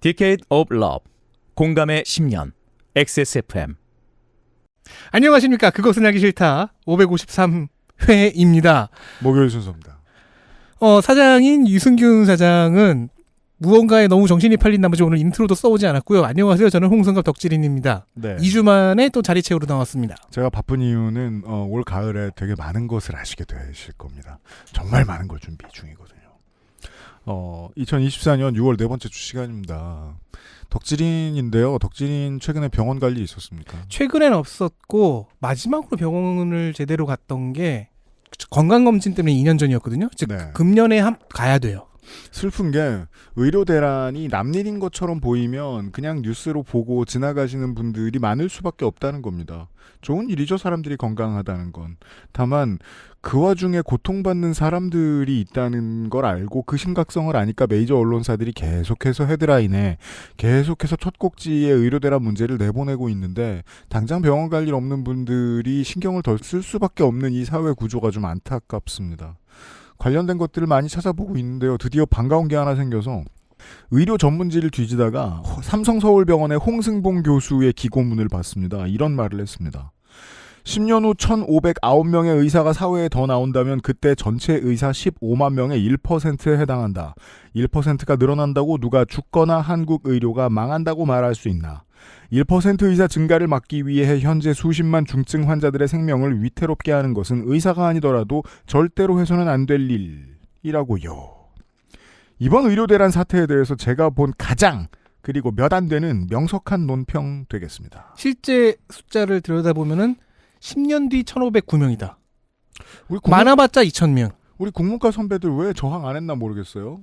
Decade of Love, 공감의 10년, XSFM. 안녕하십니까. 그것은 알기 싫다 553회입니다. 목요일 순서입니다. 사장인 유승균 사장은 무언가에 너무 정신이 팔린 나머지 오늘 인트로도 써오지 않았고요. 안녕하세요. 저는 홍성갑 덕질인입니다. 네. 2주 만에 또 자리 채우러 나왔습니다. 제가 바쁜 이유는 올 가을에 되게 많은 것을 아시게 되실 겁니다. 정말 많은 걸 준비 중이거든요. 2024년 6월 네 번째 주 시간입니다. 덕질인인데요. 덕질인 최근에 병원 갈 일이 있었습니까? 최근엔 없었고 마지막으로 병원을 제대로 갔던 게 건강검진 때문에 2년 전이었거든요. 즉 네. 금년에 가야 돼요. 슬픈 게 의료 대란이 남일인 것처럼 보이면 그냥 뉴스로 보고 지나가시는 분들이 많을 수밖에 없다는 겁니다. 좋은 일이죠, 사람들이 건강하다는 건. 다만 그 와중에 고통받는 사람들이 있다는 걸 알고 그 심각성을 아니까 메이저 언론사들이 계속해서 헤드라인에 계속해서 첫 꼭지에 의료 대란 문제를 내보내고 있는데 당장 병원 갈 일 없는 분들이 신경을 덜 쓸 수밖에 없는 이 사회 구조가 좀 안타깝습니다. 관련된 것들을 많이 찾아보고 있는데요. 드디어 반가운 게 하나 생겨서 의료 전문지를 뒤지다가 삼성서울병원의 홍승봉 교수의 기고문을 봤습니다. 이런 말을 했습니다. 10년 후 1,509명의 의사가 사회에 더 나온다면 그때 전체 의사 15만 명의 1%에 해당한다. 1%가 늘어난다고 누가 죽거나 한국 의료가 망한다고 말할 수 있나. 1% 의사 증가를 막기 위해 현재 수십만 중증 환자들의 생명을 위태롭게 하는 것은 의사가 아니더라도 절대로 해서는 안 될 일이라고요. 이번 의료대란 사태에 대해서 제가 본 가장 그리고 몇 안 되는 명석한 논평 되겠습니다. 실제 숫자를 들여다보면은 10년 뒤 1,509명이다. 많아봤자 2,000명. 우리 국문과 선배들 왜 저항 안 했나 모르겠어요.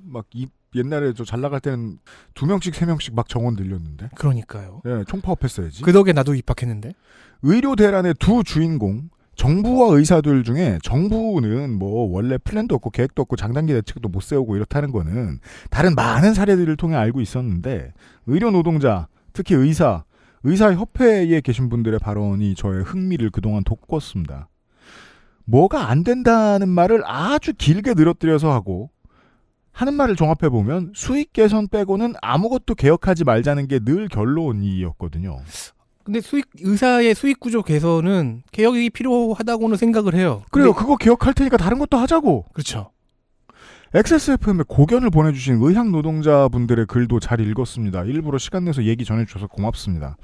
옛날에 저 잘 나갈 때는 2명씩 3명씩 막 정원 늘렸는데. 그러니까요. 네, 총파업했어야지. 그 덕에 나도 입학했는데. 의료 대란의 두 주인공 정부와 의사들 중에 정부는 뭐 원래 플랜도 없고 계획도 없고 장단기 대책도 못 세우고 이렇다는 거는 다른 많은 사례들을 통해 알고 있었는데 의료 노동자, 특히 의사협회에 계신 분들의 발언이 저의 흥미를 그동안 돋궜습니다. 뭐가 안 된다는 말을 아주 길게 늘어뜨려서 하고 하는 말을 종합해보면 수익 개선 빼고는 아무것도 개혁하지 말자는 게 늘 결론이었거든요. 근데 의사의 수익 구조 개선은 개혁이 필요하다고는 생각을 해요. 그래요. 그거 개혁할 테니까 다른 것도 하자고. 그렇죠. XSFM에 고견을 보내주신 의학 노동자분들의 글도 잘 읽었습니다. 일부러 시간 내서 얘기 전해주셔서 고맙습니다.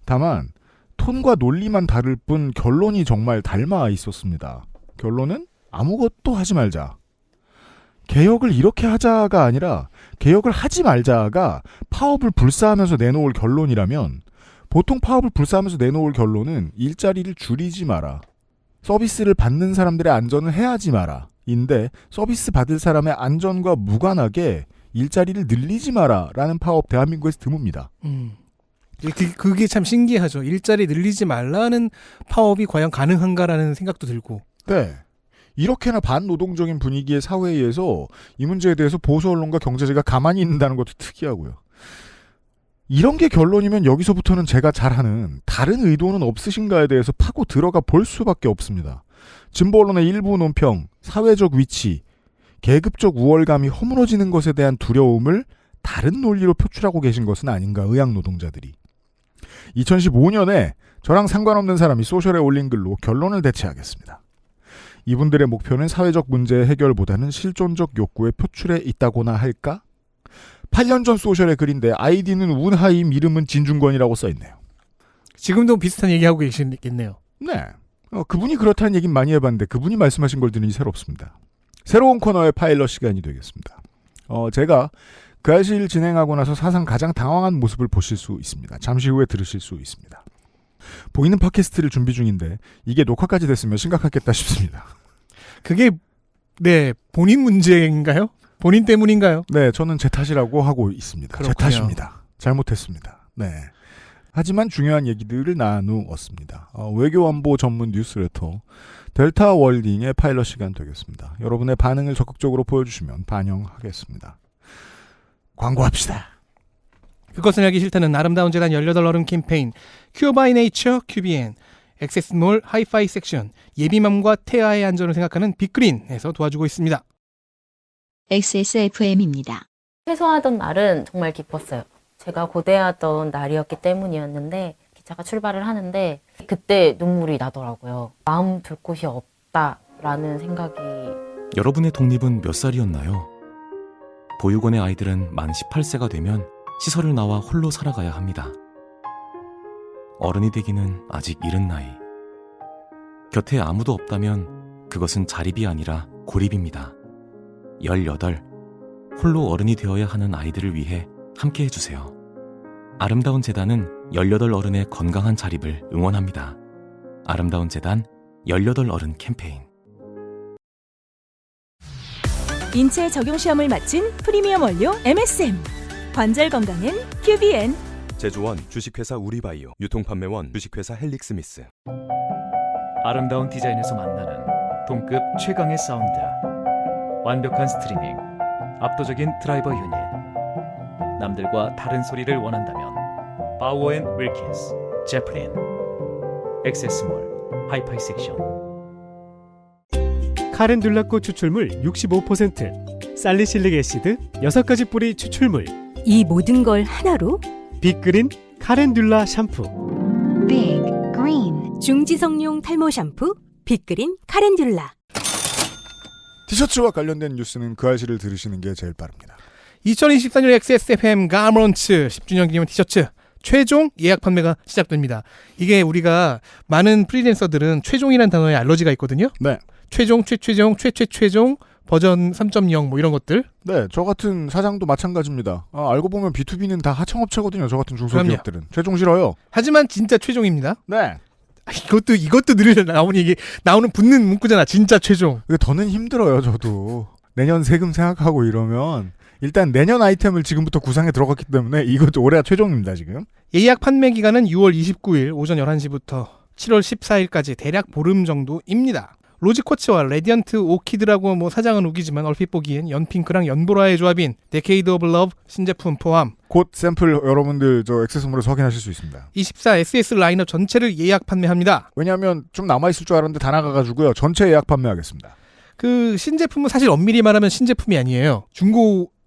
다만 톤과 논리만 다를 뿐 결론이 정말 닮아 있었습니다. 결론은 아무것도 하지 말자. 개혁을 이렇게 하자가 아니라 개혁을 하지 말자가 파업을 불사하면서 내놓을 결론이라면 보통 파업을 불사하면서 내놓을 결론은 일자리를 줄이지 마라. 서비스를 받는 사람들의 안전을 해하지 마라. 인데 서비스 받을 사람의 안전과 무관하게 일자리를 늘리지 마라 라는 파업 대한민국에서 드뭅니다. 그게 참 신기하죠. 일자리 늘리지 말라는 파업이 과연 가능한가라는 생각도 들고. 네. 이렇게나 반노동적인 분위기의 사회에서 이 문제에 대해서 보수 언론과 경제제가 가만히 있는다는 것도 특이하고요. 이런 게 결론이면 여기서부터는 제가 잘하는 다른 의도는 없으신가에 대해서 파고 들어가 볼 수밖에 없습니다. 진보 언론의 일부 논평, 사회적 위치, 계급적 우월감이 허물어지는 것에 대한 두려움을 다른 논리로 표출하고 계신 것은 아닌가, 의학 노동자들이. 2015년에 저랑 상관없는 사람이 소셜에 올린 글로 결론을 대체하겠습니다. 이분들의 목표는 사회적 문제 해결보다는 실존적 욕구의 표출에 있다고나 할까? 8년 전 소셜의 글인데 아이디는 운하임, 이름은 진중권이라고 써있네요. 지금도 비슷한 얘기하고 계시겠네요. 네. 그분이 그렇다는 얘기는 많이 해봤는데 그분이 말씀하신 걸 들으니 새롭습니다. 새로운 코너의 파일럿 시간이 되겠습니다. 제가 그 알실 진행하고 나서 사상 가장 당황한 모습을 보실 수 있습니다. 잠시 후에 들으실 수 있습니다. 보이는 팟캐스트를 준비 중인데 이게 녹화까지 됐으면 심각하겠다 싶습니다. 그게 본인 문제인가요? 본인 때문인가요? 네, 저는 제 탓이라고 하고 있습니다. 그렇군요. 제 탓입니다. 잘못했습니다. 네. 하지만 중요한 얘기들을 나누었습니다. 외교안보 전문 뉴스레터 델타 월딩의 파일럿 시간 되겠습니다. 여러분의 반응을 적극적으로 보여주시면 반영하겠습니다. 광고합시다. 그것은 알기 싫다는 아름다운 재단 18얼음 캠페인 큐어 바이 네이처 큐비엔 액세스몰 하이파이 섹션 예비맘과 태아의 안전을 생각하는 빅그린에서 도와주고 있습니다. XSFM입니다. 퇴소하던 날은 정말 기뻤어요. 제가 고대하던 날이었기 때문이었는데 기차가 출발을 하는데 그때 눈물이 나더라고요. 마음 둘 곳이 없다라는 생각이. 여러분의 독립은 몇 살이었나요? 보육원의 아이들은 만 18세가 되면 시설을 나와 홀로 살아가야 합니다. 어른이 되기는 아직 이른 나이. 곁에 아무도 없다면 그것은 자립이 아니라 고립입니다. 18. 홀로 어른이 되어야 하는 아이들을 위해 함께 해주세요. 아름다운 재단은 18 어른의 건강한 자립을 응원합니다. 아름다운 재단 18 어른 캠페인. 인체 적용 시험을 마친 프리미엄 원료 MSM. 관절 건강엔 QBN. 제조원 주식회사 우리바이오, 유통판매원 주식회사 헬릭스미스. 아름다운 디자인에서 만나는 동급 최강의 사운드. 완벽한 스트리밍, 압도적인 드라이버 유닛. 남들과 다른 소리를 원한다면 바우어 앤 윌킨스, 제플린, 액세스몰, 하이파이 섹션. 카렌듈라꽃 추출물 65%, 살리실릭 애시드 6가지 뿌리 추출물, 이 모든 걸 하나로 빅그린 카렌듈라 샴푸. Big Green. 중지성용 탈모 샴푸 빅그린 카렌듈라. 티셔츠와 관련된 뉴스는 그 알씨를 들으시는 게 제일 빠릅니다. 2024년 XSFM 가먼츠 10주년 기념 티셔츠 최종 예약 판매가 시작됩니다. 이게 우리가 많은 프리랜서들은 최종이라는 단어에 알러지가 있거든요. 네. 최종, 최종 버전 3.0 뭐 이런 것들. 네, 저 같은 사장도 마찬가지입니다. 알고 보면 B2B는 다 하청업체거든요. 저 같은 중소기업들은. 최종 싫어요. 하지만 진짜 최종입니다. 네. 이것도 늘 나오는 이게 나오는 붙는 문구잖아. 진짜 최종. 이게 더는 힘들어요, 저도. 내년 세금 생각하고 이러면 일단 내년 아이템을 지금부터 구상에 들어갔기 때문에 이것도 올해가 최종입니다, 지금. 예약 판매 기간은 6월 29일 오전 11시부터 7월 14일까지 대략 보름 정도입니다. 로지코치와 레디언트 오키드라고 뭐 사장은 우기지만 얼핏 보기엔 연핑크랑 연보라의 조합인 데케이드 오브 러브 신제품 포함 곧 샘플 여러분들 저 액세스몰에서 확인하실 수 있습니다. 24 SS 라인업 전체를 예약 판매합니다. 왜냐하면 좀 남아있을 줄 알았는데 다 나가가지고요. 전체 예약 판매하겠습니다. 그 신제품은 사실 엄밀히 말하면 신제품이 아니에요.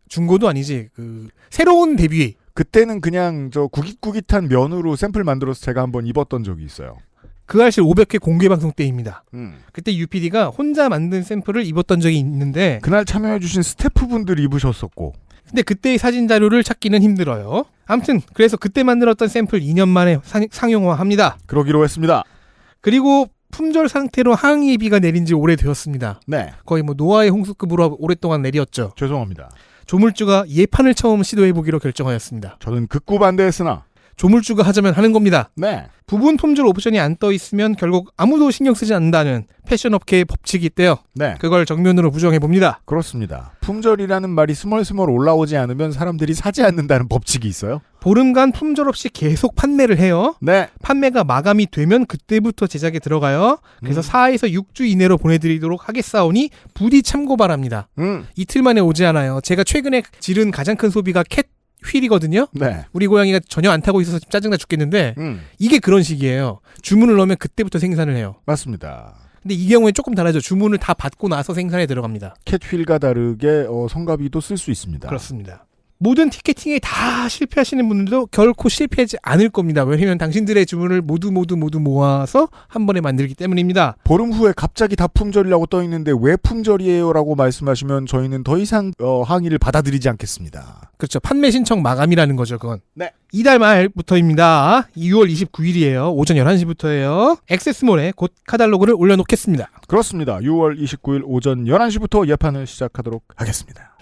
중고도 아니지. 그 새로운 데뷔. 그때는 그냥 저 구깃구깃한 면으로 샘플 만들어서 제가 한번 입었던 적이 있어요. 그 알실 500회 공개 방송 때입니다. 그때 UPD가 혼자 만든 샘플을 입었던 적이 있는데 그날 참여해주신 스태프분들 입으셨었고 근데 그때의 사진 자료를 찾기는 힘들어요. 아무튼 그래서 그때 만들었던 샘플 2년 만에 상용화합니다. 그러기로 했습니다. 그리고 품절 상태로 항의비가 내린 지 오래되었습니다. 네. 거의 뭐 노아의 홍수급으로 오랫동안 내렸죠. 죄송합니다. 조물주가 예판을 처음 시도해보기로 결정하였습니다. 저는 극구 반대했으나 조물주가 하자면 하는 겁니다. 네. 부분 품절 옵션이 안 떠 있으면 결국 아무도 신경 쓰지 않는다는 패션업계의 법칙이 있대요. 네. 그걸 정면으로 부정해봅니다. 그렇습니다. 품절이라는 말이 스멀스멀 올라오지 않으면 사람들이 사지 않는다는 법칙이 있어요. 보름간 품절 없이 계속 판매를 해요. 네. 판매가 마감이 되면 그때부터 제작에 들어가요. 그래서 4에서 6주 이내로 보내드리도록 하겠사오니 부디 참고 바랍니다. 이틀 만에 오지 않아요. 제가 최근에 지른 가장 큰 소비가 캣 휠이거든요. 네. 우리 고양이가 전혀 안 타고 있어서 짜증나 죽겠는데 이게 그런 식이에요. 주문을 넣으면 그때부터 생산을 해요. 맞습니다. 근데 이 경우에 조금 다르죠. 주문을 다 받고 나서 생산에 들어갑니다. 캣휠과 다르게 성가비도 쓸 수 있습니다. 그렇습니다. 모든 티켓팅에 다 실패하시는 분들도 결코 실패하지 않을 겁니다. 왜냐하면 당신들의 주문을 모두 모아서 한 번에 만들기 때문입니다. 보름 후에 갑자기 다 품절이라고 떠 있는데 왜 품절이에요? 라고 말씀하시면 저희는 더 이상 항의를 받아들이지 않겠습니다. 그렇죠. 판매 신청 마감이라는 거죠. 그건. 네. 이달 말부터입니다. 6월 29일이에요. 오전 11시부터예요. 액세스몰에 곧 카탈로그를 올려놓겠습니다. 그렇습니다. 6월 29일 오전 11시부터 예판을 시작하도록 하겠습니다.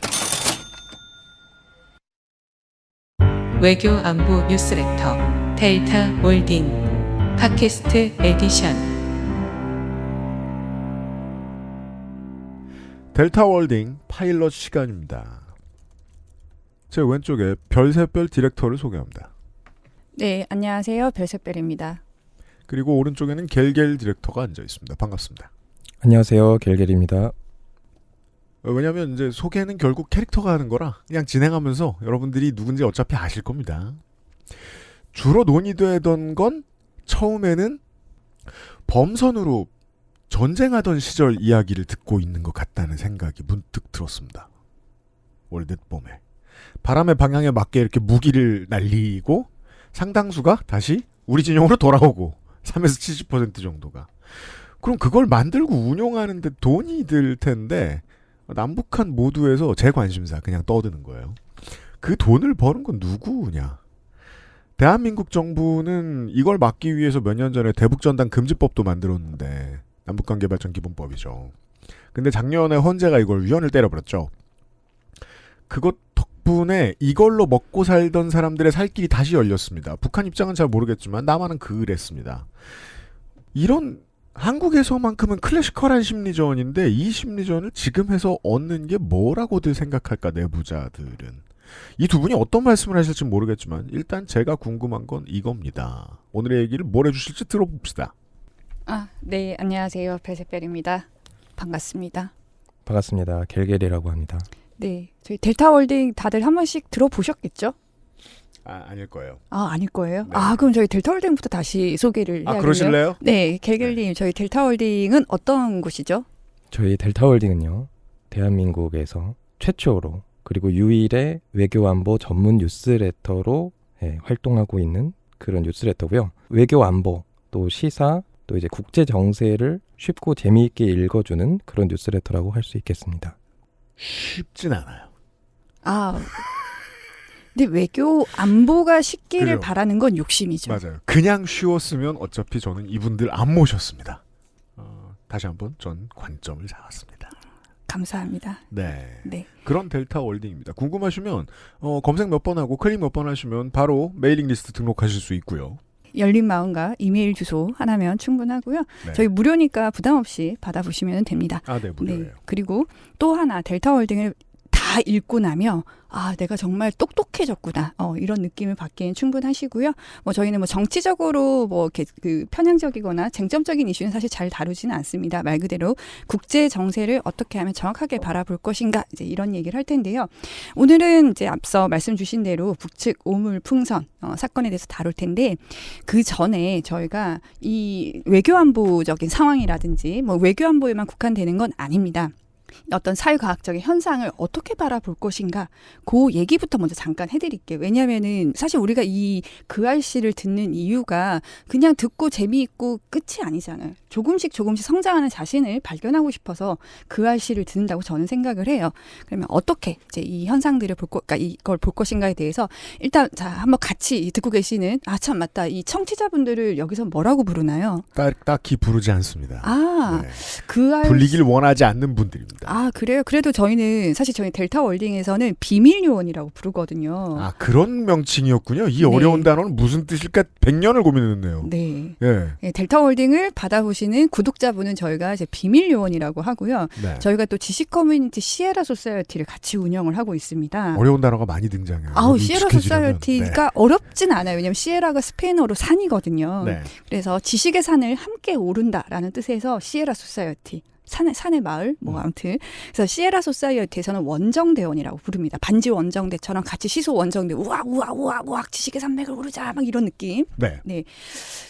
외교 안보 뉴스레터 델타 홀딩 팟캐스트 에디션. 델타 월딩 파일럿 시간입니다. 제 왼쪽에 별새별 디렉터를 소개합니다. 네, 안녕하세요. 별색별입니다. 그리고 오른쪽에는 겔겔 디렉터가 앉아 있습니다. 반갑습니다. 안녕하세요. 겔겔입니다. 왜냐하면 이제 소개는 결국 캐릭터가 하는 거라 그냥 진행하면서 여러분들이 누군지 어차피 아실 겁니다. 주로 논의되던 건 처음에는 범선으로 전쟁하던 시절 이야기를 듣고 있는 것 같다는 생각이 문득 들었습니다. 월드 봄에. 바람의 방향에 맞게 이렇게 무기를 날리고 상당수가 다시 우리 진영으로 돌아오고 3에서 70% 정도가. 그럼 그걸 만들고 운용하는데 돈이 들 텐데 남북한 모두에서 제 관심사 그냥 떠드는 거예요. 그 돈을 버는 건 누구냐? 대한민국 정부는 이걸 막기 위해서 몇 년 전에 대북전단 금지법도 만들었는데 남북관계발전 기본법이죠. 근데 작년에 헌재가 이걸 위헌을 때려버렸죠. 그것 덕분에 이걸로 먹고 살던 사람들의 살 길이 다시 열렸습니다. 북한 입장은 잘 모르겠지만 남한은 그랬습니다. 이런 한국에서만큼은 클래시컬한 심리전인데 이 심리전을 지금 해서 얻는 게 뭐라고들 생각할까 내부자들은. 이 두 분이 어떤 말씀을 하실지 모르겠지만 일단 제가 궁금한 건 이겁니다. 오늘의 얘기를 뭘 해주실지 들어봅시다. 네, 안녕하세요. 별색별입니다. 반갑습니다. 반갑습니다. 겔겔이라고 합니다. 네, 저희 델타월딩 다들 한 번씩 들어보셨겠죠? 아닐 거예요. 아닐 거예요? 네. 그럼 저희 델타월딩부터 다시 소개를 해야겠네요. 그러실래요? 네, 겔겔님, 저희 델타월딩은 어떤 곳이죠? 저희 델타월딩은요. 대한민국에서 최초로 그리고 유일의 외교안보 전문 뉴스레터로 활동하고 있는 그런 뉴스레터고요. 외교안보, 또 시사, 또 이제 국제 정세를 쉽고 재미있게 읽어주는 그런 뉴스레터라고 할 수 있겠습니다. 쉽진 않아요. 근데 외교 안보가 쉽기를 그죠. 바라는 건 욕심이죠. 맞아요. 그냥 쉬웠으면 어차피 저는 이분들 안 모셨습니다. 다시 한번 전 관점을 잡았습니다. 감사합니다. 네. 네. 그런 델타 월딩입니다. 궁금하시면 검색 몇 번 하고 클릭 몇 번 하시면 바로 메일링 리스트 등록하실 수 있고요. 열린 마음과 이메일 주소 하나면 충분하고요. 네. 저희 무료니까 부담 없이 받아보시면 됩니다. 네, 무료예요. 네. 그리고 또 하나 델타월딩을 다 읽고 나면 내가 정말 똑똑해졌구나. 이런 느낌을 받기엔 충분하시고요. 저희는 정치적으로 이렇게 편향적이거나 쟁점적인 이슈는 사실 잘 다루지는 않습니다. 말 그대로 국제 정세를 어떻게 하면 정확하게 바라볼 것인가 이제 이런 얘기를 할 텐데요. 오늘은 이제 앞서 말씀 주신 대로 북측 오물 풍선 사건에 대해서 다룰 텐데 그 전에 저희가 이 외교안보적인 상황이라든지 외교안보에만 국한되는 건 아닙니다. 어떤 사회과학적인 현상을 어떻게 바라볼 것인가 그 얘기부터 먼저 잠깐 해드릴게요. 왜냐하면은 사실 우리가 이 그알씨를 듣는 이유가 그냥 듣고 재미있고 끝이 아니잖아요. 조금씩 성장하는 자신을 발견하고 싶어서 그알씨를 듣는다고 저는 생각을 해요. 그러면 어떻게 이제 이 현상들을 이걸 볼 것인가에 대해서 일단 한번 같이 듣고 계시는 참 맞다. 이 청취자분들을 여기서 뭐라고 부르나요? 딱히 부르지 않습니다. 네. 불리길 원하지 않는 분들입니다. 그래요? 그래도 저희는 델타월딩에서는 비밀요원이라고 부르거든요. 그런 명칭이었군요. 이 어려운 단어는 무슨 뜻일까 100년을 고민했네요. 네. 예. 델타월딩을 받아보시는 구독자분은 저희가 이제 비밀요원이라고 하고요. 네. 저희가 또 지식 커뮤니티 시에라 소사이어티를 같이 운영을 하고 있습니다. 어려운 단어가 많이 등장해요. 시에라 소사이어티가 어렵진 않아요. 왜냐하면 시에라가 스페인어로 산이거든요. 네. 그래서 지식의 산을 함께 오른다라는 뜻에서 시에라 소사이어티. 산의 마을 아무튼 그래서 시에라 소사이어티에서는 원정대원이라고 부릅니다. 반지 원정대처럼 같이 시소 원정대 우악 지식의 산맥을 오르자 막 이런 느낌. 네.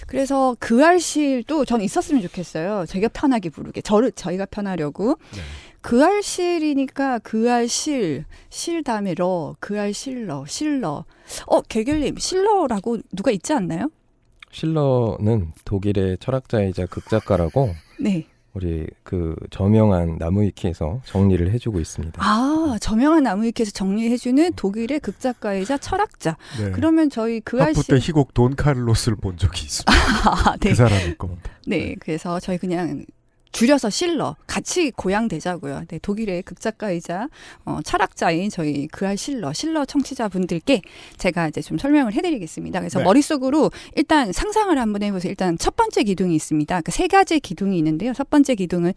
그래서 그알실도 전 있었으면 좋겠어요. 제가 편하게 부르게 저희가 편하려고. 네. 그알실이니까 그알실 다음에 그알실러 개gel님 실러라고 누가 있지 않나요? 실러는 독일의 철학자이자 극작가라고 네. 우리 저명한 나무위키에서 정리를 해주고 있습니다. 저명한 나무위키에서 정리해주는 독일의 극작가이자 철학자. 네. 그러면 저희 학부 때 희곡 돈 카를로스를 본 적이 있습니다. 네. 그 사람일 겁니다. 네, 그래서 저희 그냥 줄여서 실러 같이 고양되자고요. 네, 독일의 극작가이자 철학자인 저희 그알 실러 청취자분들께 제가 이제 좀 설명을 해드리겠습니다. 그래서 머릿속으로 일단 상상을 한번 해보세요. 일단 첫 번째 기둥이 있습니다. 세 가지 기둥이 있는데요. 첫 번째 기둥은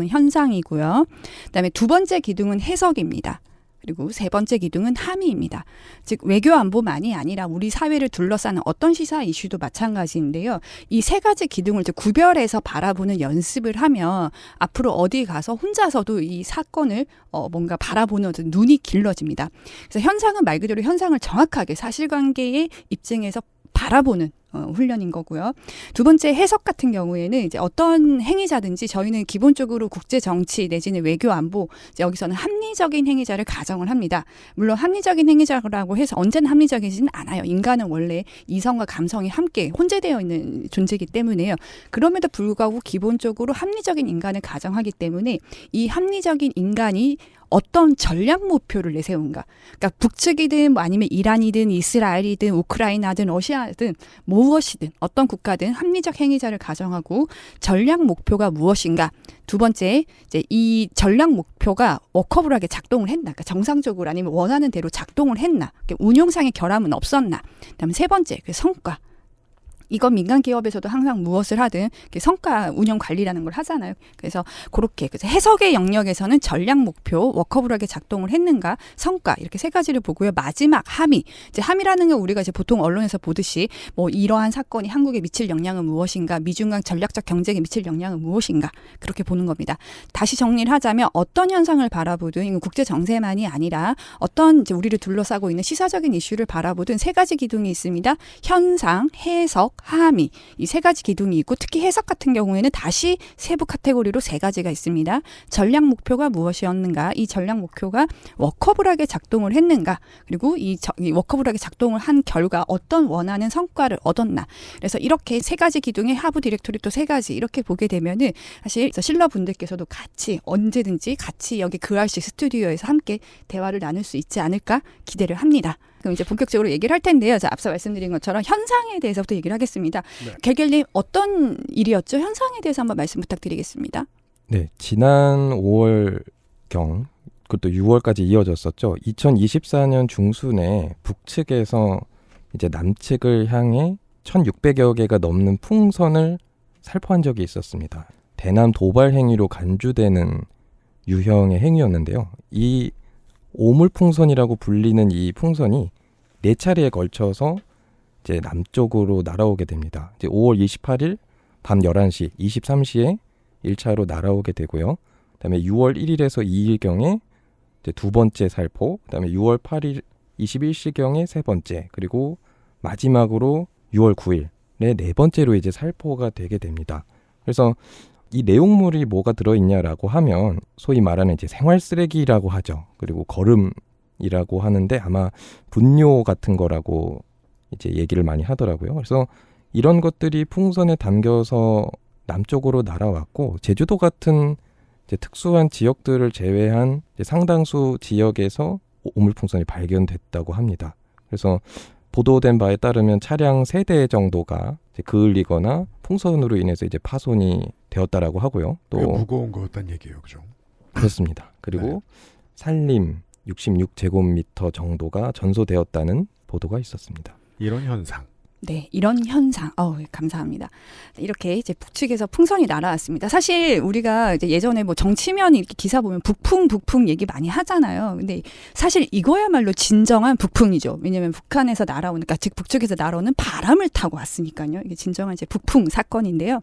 현상이고요. 그다음에 두 번째 기둥은 해석입니다. 그리고 세 번째 기둥은 함의입니다. 즉 외교안보만이 아니라 우리 사회를 둘러싸는 어떤 시사 이슈도 마찬가지인데요. 이 세 가지 기둥을 이제 구별해서 바라보는 연습을 하면 앞으로 어디 가서 혼자서도 이 사건을 뭔가 바라보는 눈이 길러집니다. 그래서 현상은 말 그대로 현상을 정확하게 사실관계의 입증해서 바라보는 훈련인 거고요. 두 번째 해석 같은 경우에는 이제 어떤 행위자든지 저희는 기본적으로 국제 정치 내지는 외교 안보 이제 여기서는 합리적인 행위자를 가정을 합니다. 물론 합리적인 행위자라고 해서 언제나 합리적이지는 않아요. 인간은 원래 이성과 감성이 함께 혼재되어 있는 존재이기 때문에요. 그럼에도 불구하고 기본적으로 합리적인 인간을 가정하기 때문에 이 합리적인 인간이 어떤 전략 목표를 내세운가. 그러니까 북측이든 뭐 아니면 이란이든 이스라엘이든 우크라이나든 러시아든 무엇이든 어떤 국가든 합리적 행위자를 가정하고 전략 목표가 무엇인가. 두 번째, 이제 이 전략 목표가 워커블하게 작동을 했나. 그러니까 정상적으로 아니면 원하는 대로 작동을 했나. 운용상의 결함은 없었나. 그다음에 세 번째, 그 성과. 이건 민간 기업에서도 항상 무엇을 하든 성과 운영 관리라는 걸 하잖아요. 그래서 그렇게 그래서 해석의 영역에서는 전략 목표, 워커블하게 작동을 했는가, 성과 이렇게 세 가지를 보고요. 마지막 함의. 이제 함의라는 건 우리가 이제 보통 언론에서 보듯이 뭐 이러한 사건이 한국에 미칠 영향은 무엇인가, 미중 간 전략적 경쟁에 미칠 영향은 무엇인가 그렇게 보는 겁니다. 다시 정리를 하자면 어떤 현상을 바라보든 이건 국제 정세만이 아니라 어떤 이제 우리를 둘러싸고 있는 시사적인 이슈를 바라보든 세 가지 기둥이 있습니다. 현상, 해석, 함의 이 세 가지 기둥이 있고 특히 해석 같은 경우에는 다시 세부 카테고리로 세 가지가 있습니다. 전략 목표가 무엇이었는가, 이 전략 목표가 워커블하게 작동을 했는가, 그리고 이 워커블하게 작동을 한 결과 어떤 원하는 성과를 얻었나. 그래서 이렇게 세 가지 기둥의 하부 디렉토리 또 세 가지 이렇게 보게 되면은 사실 실러 분들께서도 같이 언제든지 같이 여기 그알씨 스튜디오에서 함께 대화를 나눌 수 있지 않을까 기대를 합니다. 그럼 이제 본격적으로 얘기를 할 텐데요. 자, 앞서 말씀드린 것처럼 현상에 대해서부터 얘기를 하겠습니다. 네. 개겔님 어떤 일이었죠? 현상에 대해서 한번 말씀 부탁드리겠습니다. 네, 지난 5월경 그것도 6월까지 이어졌었죠. 2024년 중순에 북측에서 이제 남측을 향해 1,600여 개가 넘는 풍선을 살포한 적이 있었습니다. 대남 도발 행위로 간주되는 유형의 행위였는데요. 이 오물풍선이라고 불리는 이 풍선이 4차례에 걸쳐서 이제 남쪽으로 날아오게 됩니다. 이제 5월 28일 밤 11시, 23시에 1차로 날아오게 되고요. 그다음에 6월 1일에서 2일경에 이제 두 번째 살포, 그다음에 6월 8일 21시경에 세 번째, 그리고 마지막으로 6월 9일에 네 번째로 이제 살포가 되게 됩니다. 그래서 이 내용물이 뭐가 들어있냐라고 하면 소위 말하는 이제 생활 쓰레기라고 하죠. 그리고 거름이라고 하는데 아마 분뇨 같은 거라고 이제 얘기를 많이 하더라고요. 그래서 이런 것들이 풍선에 담겨서 남쪽으로 날아왔고 제주도 같은 이제 특수한 지역들을 제외한 이제 상당수 지역에서 오물풍선이 발견됐다고 합니다. 그래서 보도된 바에 따르면 차량 3대 정도가 이제 그을리거나 풍선으로 인해서 이제 파손이 되었다라고 하고요. 또 무거운 거였단 얘기예요, 그죠? 그렇습니다. 그리고 네. 산림 66제곱미터 정도가 전소되었다는 보도가 있었습니다. 이런 현상. 네, 이런 현상. 감사합니다. 이렇게 이제 북측에서 풍선이 날아왔습니다. 사실 우리가 이제 예전에 뭐 정치면 이렇게 기사 보면 북풍 얘기 많이 하잖아요. 근데 사실 이거야말로 진정한 북풍이죠. 왜냐하면 북한에서 날아오는, 그러니까 즉 북측에서 날아오는 바람을 타고 왔으니까요. 이게 진정한 이제 북풍 사건인데요.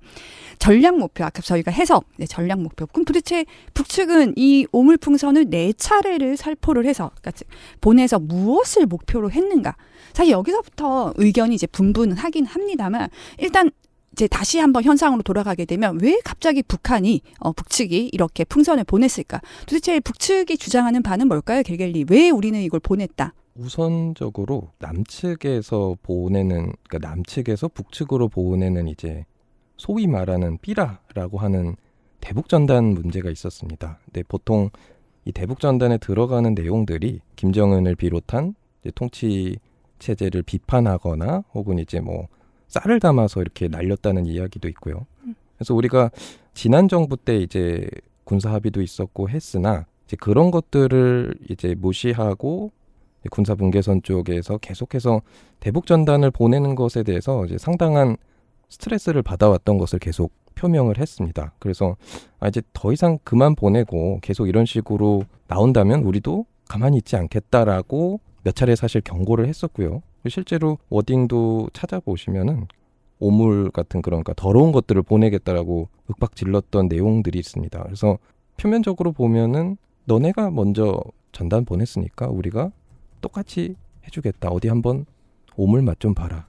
전략 목표, 아까 저희가 해석, 전략 목표. 그럼 도대체 북측은 이 오물풍선을 4차례를 살포를 해서, 그러니까 보내서 무엇을 목표로 했는가? 사실 여기서부터 의견이 이제 분분은 하긴 합니다만 일단 이제 다시 한번 현상으로 돌아가게 되면 왜 갑자기 북한이 북측이 이렇게 풍선을 보냈을까? 도대체 북측이 주장하는 바는 뭘까요, 겔겔리? 왜 우리는 이걸 보냈다? 우선적으로 남측에서 보내는, 그러니까 남측에서 북측으로 보내는 이제 소위 말하는 삐라라고 하는 대북전단 문제가 있었습니다. 근데 보통 이 대북전단에 들어가는 내용들이 김정은을 비롯한 이제 통치 체제를 비판하거나 혹은 이제 뭐 쌀을 담아서 이렇게 날렸다는 이야기도 있고요. 그래서 우리가 지난 정부 때 이제 군사 합의도 있었고 했으나 이제 그런 것들을 이제 무시하고 군사 분계선 쪽에서 계속해서 대북 전단을 보내는 것에 대해서 이제 상당한 스트레스를 받아왔던 것을 계속 표명을 했습니다. 그래서 이제 더 이상 그만 보내고 계속 이런 식으로 나온다면 우리도 가만히 있지 않겠다라고 몇 차례 사실 경고를 했었고요. 실제로 워딩도 찾아보시면은 오물 같은 그런, 그러니까 더러운 것들을 보내겠다라고 윽박 질렀던 내용들이 있습니다. 그래서 표면적으로 보면은 너네가 먼저 전단 보냈으니까 우리가 똑같이 해주겠다. 어디 한번 오물 맛 좀 봐라.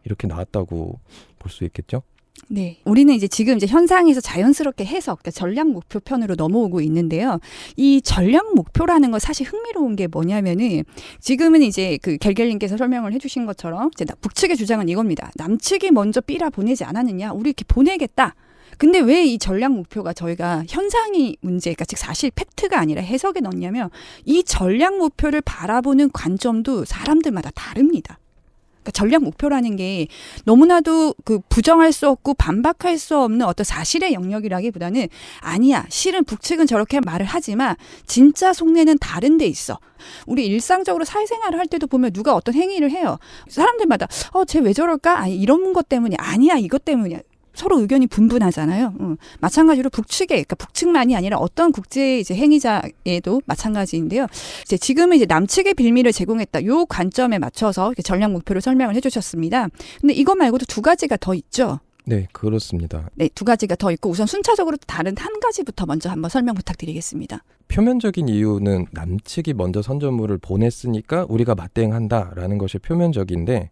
이렇게 나왔다고 볼 수 있겠죠. 네. 우리는 이제 지금 이제 현상에서 자연스럽게 해석, 그러니까 전략 목표 편으로 넘어오고 있는데요. 이 전략 목표라는 건 사실 흥미로운 게 뭐냐면은 지금은 이제 그 갤갤님께서 설명을 해주신 것처럼 이제 북측의 주장은 이겁니다. 남측이 먼저 삐라 보내지 않았느냐? 우리 이렇게 보내겠다. 근데 왜 이 전략 목표가 저희가 현상이 문제, 그러니까 즉 사실 팩트가 아니라 해석에 넣냐면 이 전략 목표를 바라보는 관점도 사람들마다 다릅니다. 그러니까 전략 목표라는 게 너무나도 그 부정할 수 없고 반박할 수 없는 어떤 사실의 영역이라기보다는 아니야, 실은 북측은 저렇게 말을 하지만 진짜 속내는 다른 데 있어. 우리 일상적으로 사회생활을 할 때도 보면 누가 어떤 행위를 해요. 사람들마다 쟤 왜 저럴까? 아니, 이런 것 때문이 아니야, 이것 때문이야. 서로 의견이 분분하잖아요. 마찬가지로 북측에, 그러니까 북측만이 아니라 어떤 국제 이제 행위자에도 마찬가지인데요. 이제 지금은 이제 남측의 빌미를 제공했다. 요 관점에 맞춰서 이렇게 전략 목표를 설명을 해주셨습니다. 근데 이거 말고도 두 가지가 더 있죠. 네, 그렇습니다. 네, 두 가지가 더 있고 우선 순차적으로 다른 한 가지부터 먼저 한번 설명 부탁드리겠습니다. 표면적인 이유는 남측이 먼저 선전물을 보냈으니까 우리가 맞대응한다라는 것이 표면적인데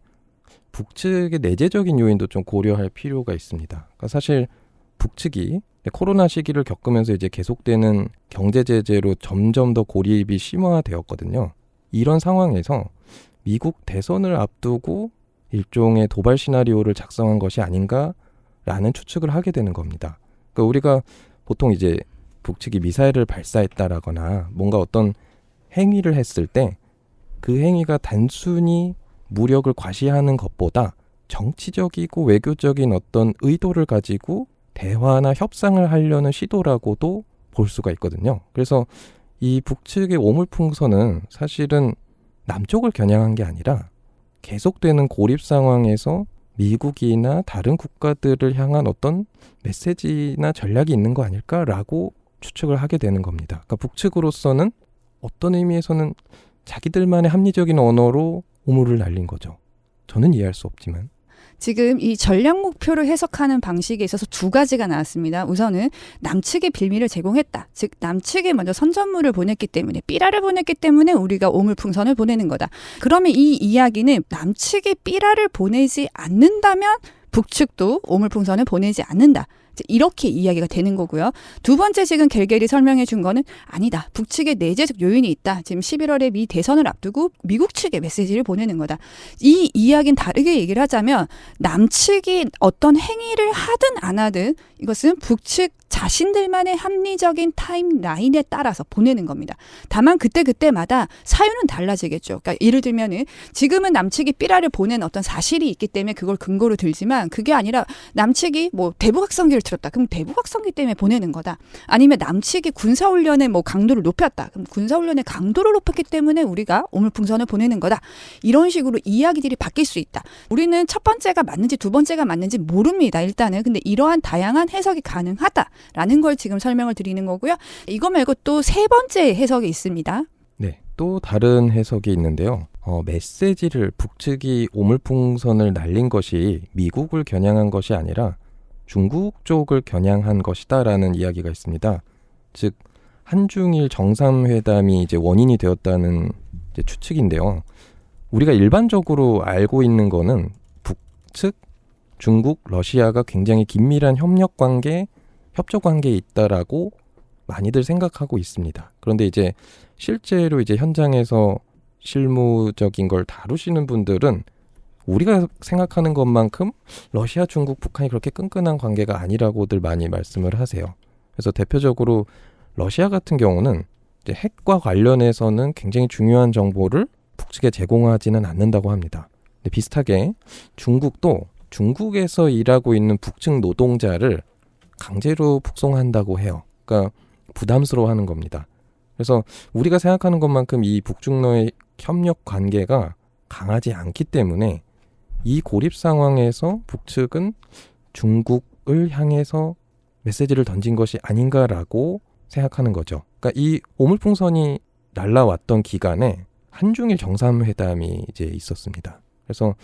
북측의 내재적인 요인도 좀 고려할 필요가 있습니다. 그러니까 사실 북측이 코로나 시기를 겪으면서 이제 계속되는 경제 제재로 점점 더 고립이 심화되었거든요. 이런 상황에서 미국 대선을 앞두고 일종의 도발 시나리오를 작성한 것이 아닌가라는 추측을 하게 되는 겁니다. 그러니까 우리가 보통 이제 북측이 미사일을 발사했다라거나 뭔가 어떤 행위를 했을 때 그 행위가 단순히 무력을 과시하는 것보다 정치적이고 외교적인 어떤 의도를 가지고 대화나 협상을 하려는 시도라고도 볼 수가 있거든요. 그래서 이 북측의 오물풍선은 사실은 남쪽을 겨냥한 게 아니라 계속되는 고립 상황에서 미국이나 다른 국가들을 향한 어떤 메시지나 전략이 있는 거 아닐까라고 추측을 하게 되는 겁니다. 그러니까 북측으로서는 어떤 의미에서는 자기들만의 합리적인 언어로 오물을 날린 거죠. 저는 이해할 수 없지만. 지금 이 전략 목표를 해석하는 방식에 있어서 두 가지가 나왔습니다. 우선은 남측의 빌미를 제공했다. 즉 남측이 먼저 선전물을 보냈기 때문에 삐라를 보냈기 때문에 우리가 오물풍선을 보내는 거다. 그러면 이 이야기는 남측이 삐라를 보내지 않는다면 북측도 오물풍선을 보내지 않는다. 이렇게 이야기가 되는 거고요. 두 번째 지금 갤갤이 설명해 준 거는 아니다. 북측에 내재적 요인이 있다. 지금 11월에 미 대선을 앞두고 미국 측에 메시지를 보내는 거다. 이 이야기는 다르게 얘기를 하자면 남측이 어떤 행위를 하든 안 하든 이것은 북측 자신들만의 합리적인 타임라인에 따라서 보내는 겁니다. 다만 그때마다 사유는 달라지겠죠. 그러니까 예를 들면은 지금은 남측이 삐라를 보낸 어떤 사실이 있기 때문에 그걸 근거로 들지만 그게 아니라 남측이 뭐 대북확성기를 틀었다. 그럼 대북확성기 때문에 보내는 거다. 아니면 남측이 군사훈련의 뭐 강도를 높였다. 그럼 군사훈련의 강도를 높였기 때문에 우리가 오물풍선을 보내는 거다. 이런 식으로 이야기들이 바뀔 수 있다. 우리는 첫 번째가 맞는지 두 번째가 맞는지 모릅니다. 일단은. 근데 이러한 다양한 해석이 가능하다. 라는 걸 지금 설명을 드리는 거고요. 이거 말고 또 세 번째 해석이 있습니다. 네, 또 다른 해석이 있는데요. 메시지를 북측이 오물풍선을 날린 것이 미국을 겨냥한 것이 아니라 중국 쪽을 겨냥한 것이다라는 이야기가 있습니다. 즉 한중일 정상회담이 이제 원인이 되었다는 이제 추측인데요. 우리가 일반적으로 알고 있는 거는 북측, 중국, 러시아가 굉장히 긴밀한 협력 관계, 협조 관계에 있다라고 많이들 생각하고 있습니다. 그런데 이제 실제로 이제 현장에서 실무적인 걸 다루시는 분들은 우리가 생각하는 것만큼 러시아, 중국, 북한이 그렇게 끈끈한 관계가 아니라고들 많이 말씀을 하세요. 그래서 대표적으로 러시아 같은 경우는 이제 핵과 관련해서는 굉장히 중요한 정보를 북측에 제공하지는 않는다고 합니다. 근데 비슷하게 중국도 중국에서 일하고 있는 북측 노동자를 강제로 북송한다고 해요. 그러니까 부담스러워하는 겁니다. 그래서 우리가 생각하는 것만큼 이 북중러의 협력 관계가 강하지 않기 때문에 이 고립 상황에서 북측은 중국을 향해서 메시지를 던진 것이 아닌가라고 생각하는 거죠. 그러니까 이 오물풍선이 날라왔던 기간에 한중일 정상회담이 이제 있었습니다. 그래서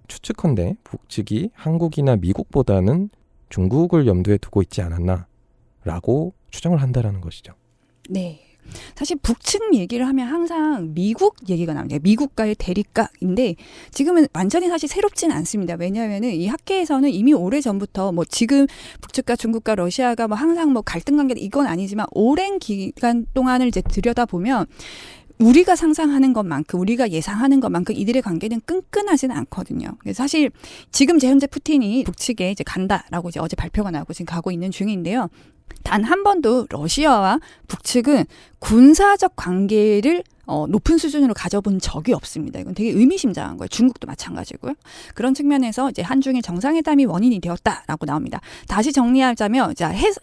추측컨대 북측이 한국이나 미국보다는 중국을 염두에 두고 있지 않았나라고 추정을 한다라는 것이죠. 네. 사실 북측 얘기를 하면 항상 미국 얘기가 나옵니다. 미국과의 대립각인데 지금은 완전히 사실 새롭지는 않습니다. 왜냐하면은 이 학계에서는 이미 오래 전부터 뭐 지금 북측과 중국과 러시아가 뭐 항상 뭐 갈등 관계 이건 아니지만 오랜 기간 동안을 이제 들여다보면 우리가 상상하는 것만큼 우리가 예상하는 것만큼 이들의 관계는 끈끈하지는 않거든요. 그래서 사실 지금 현재 푸틴이 북측에 이제 간다라고 이제 어제 발표가 나고 지금 가고 있는 중인데요. 단 한 번도 러시아와 북측은 군사적 관계를 높은 수준으로 가져본 적이 없습니다. 이건 되게 의미심장한 거예요. 중국도 마찬가지고요. 그런 측면에서 이제 한중일 정상회담이 원인이 되었다라고 나옵니다. 다시 정리하자면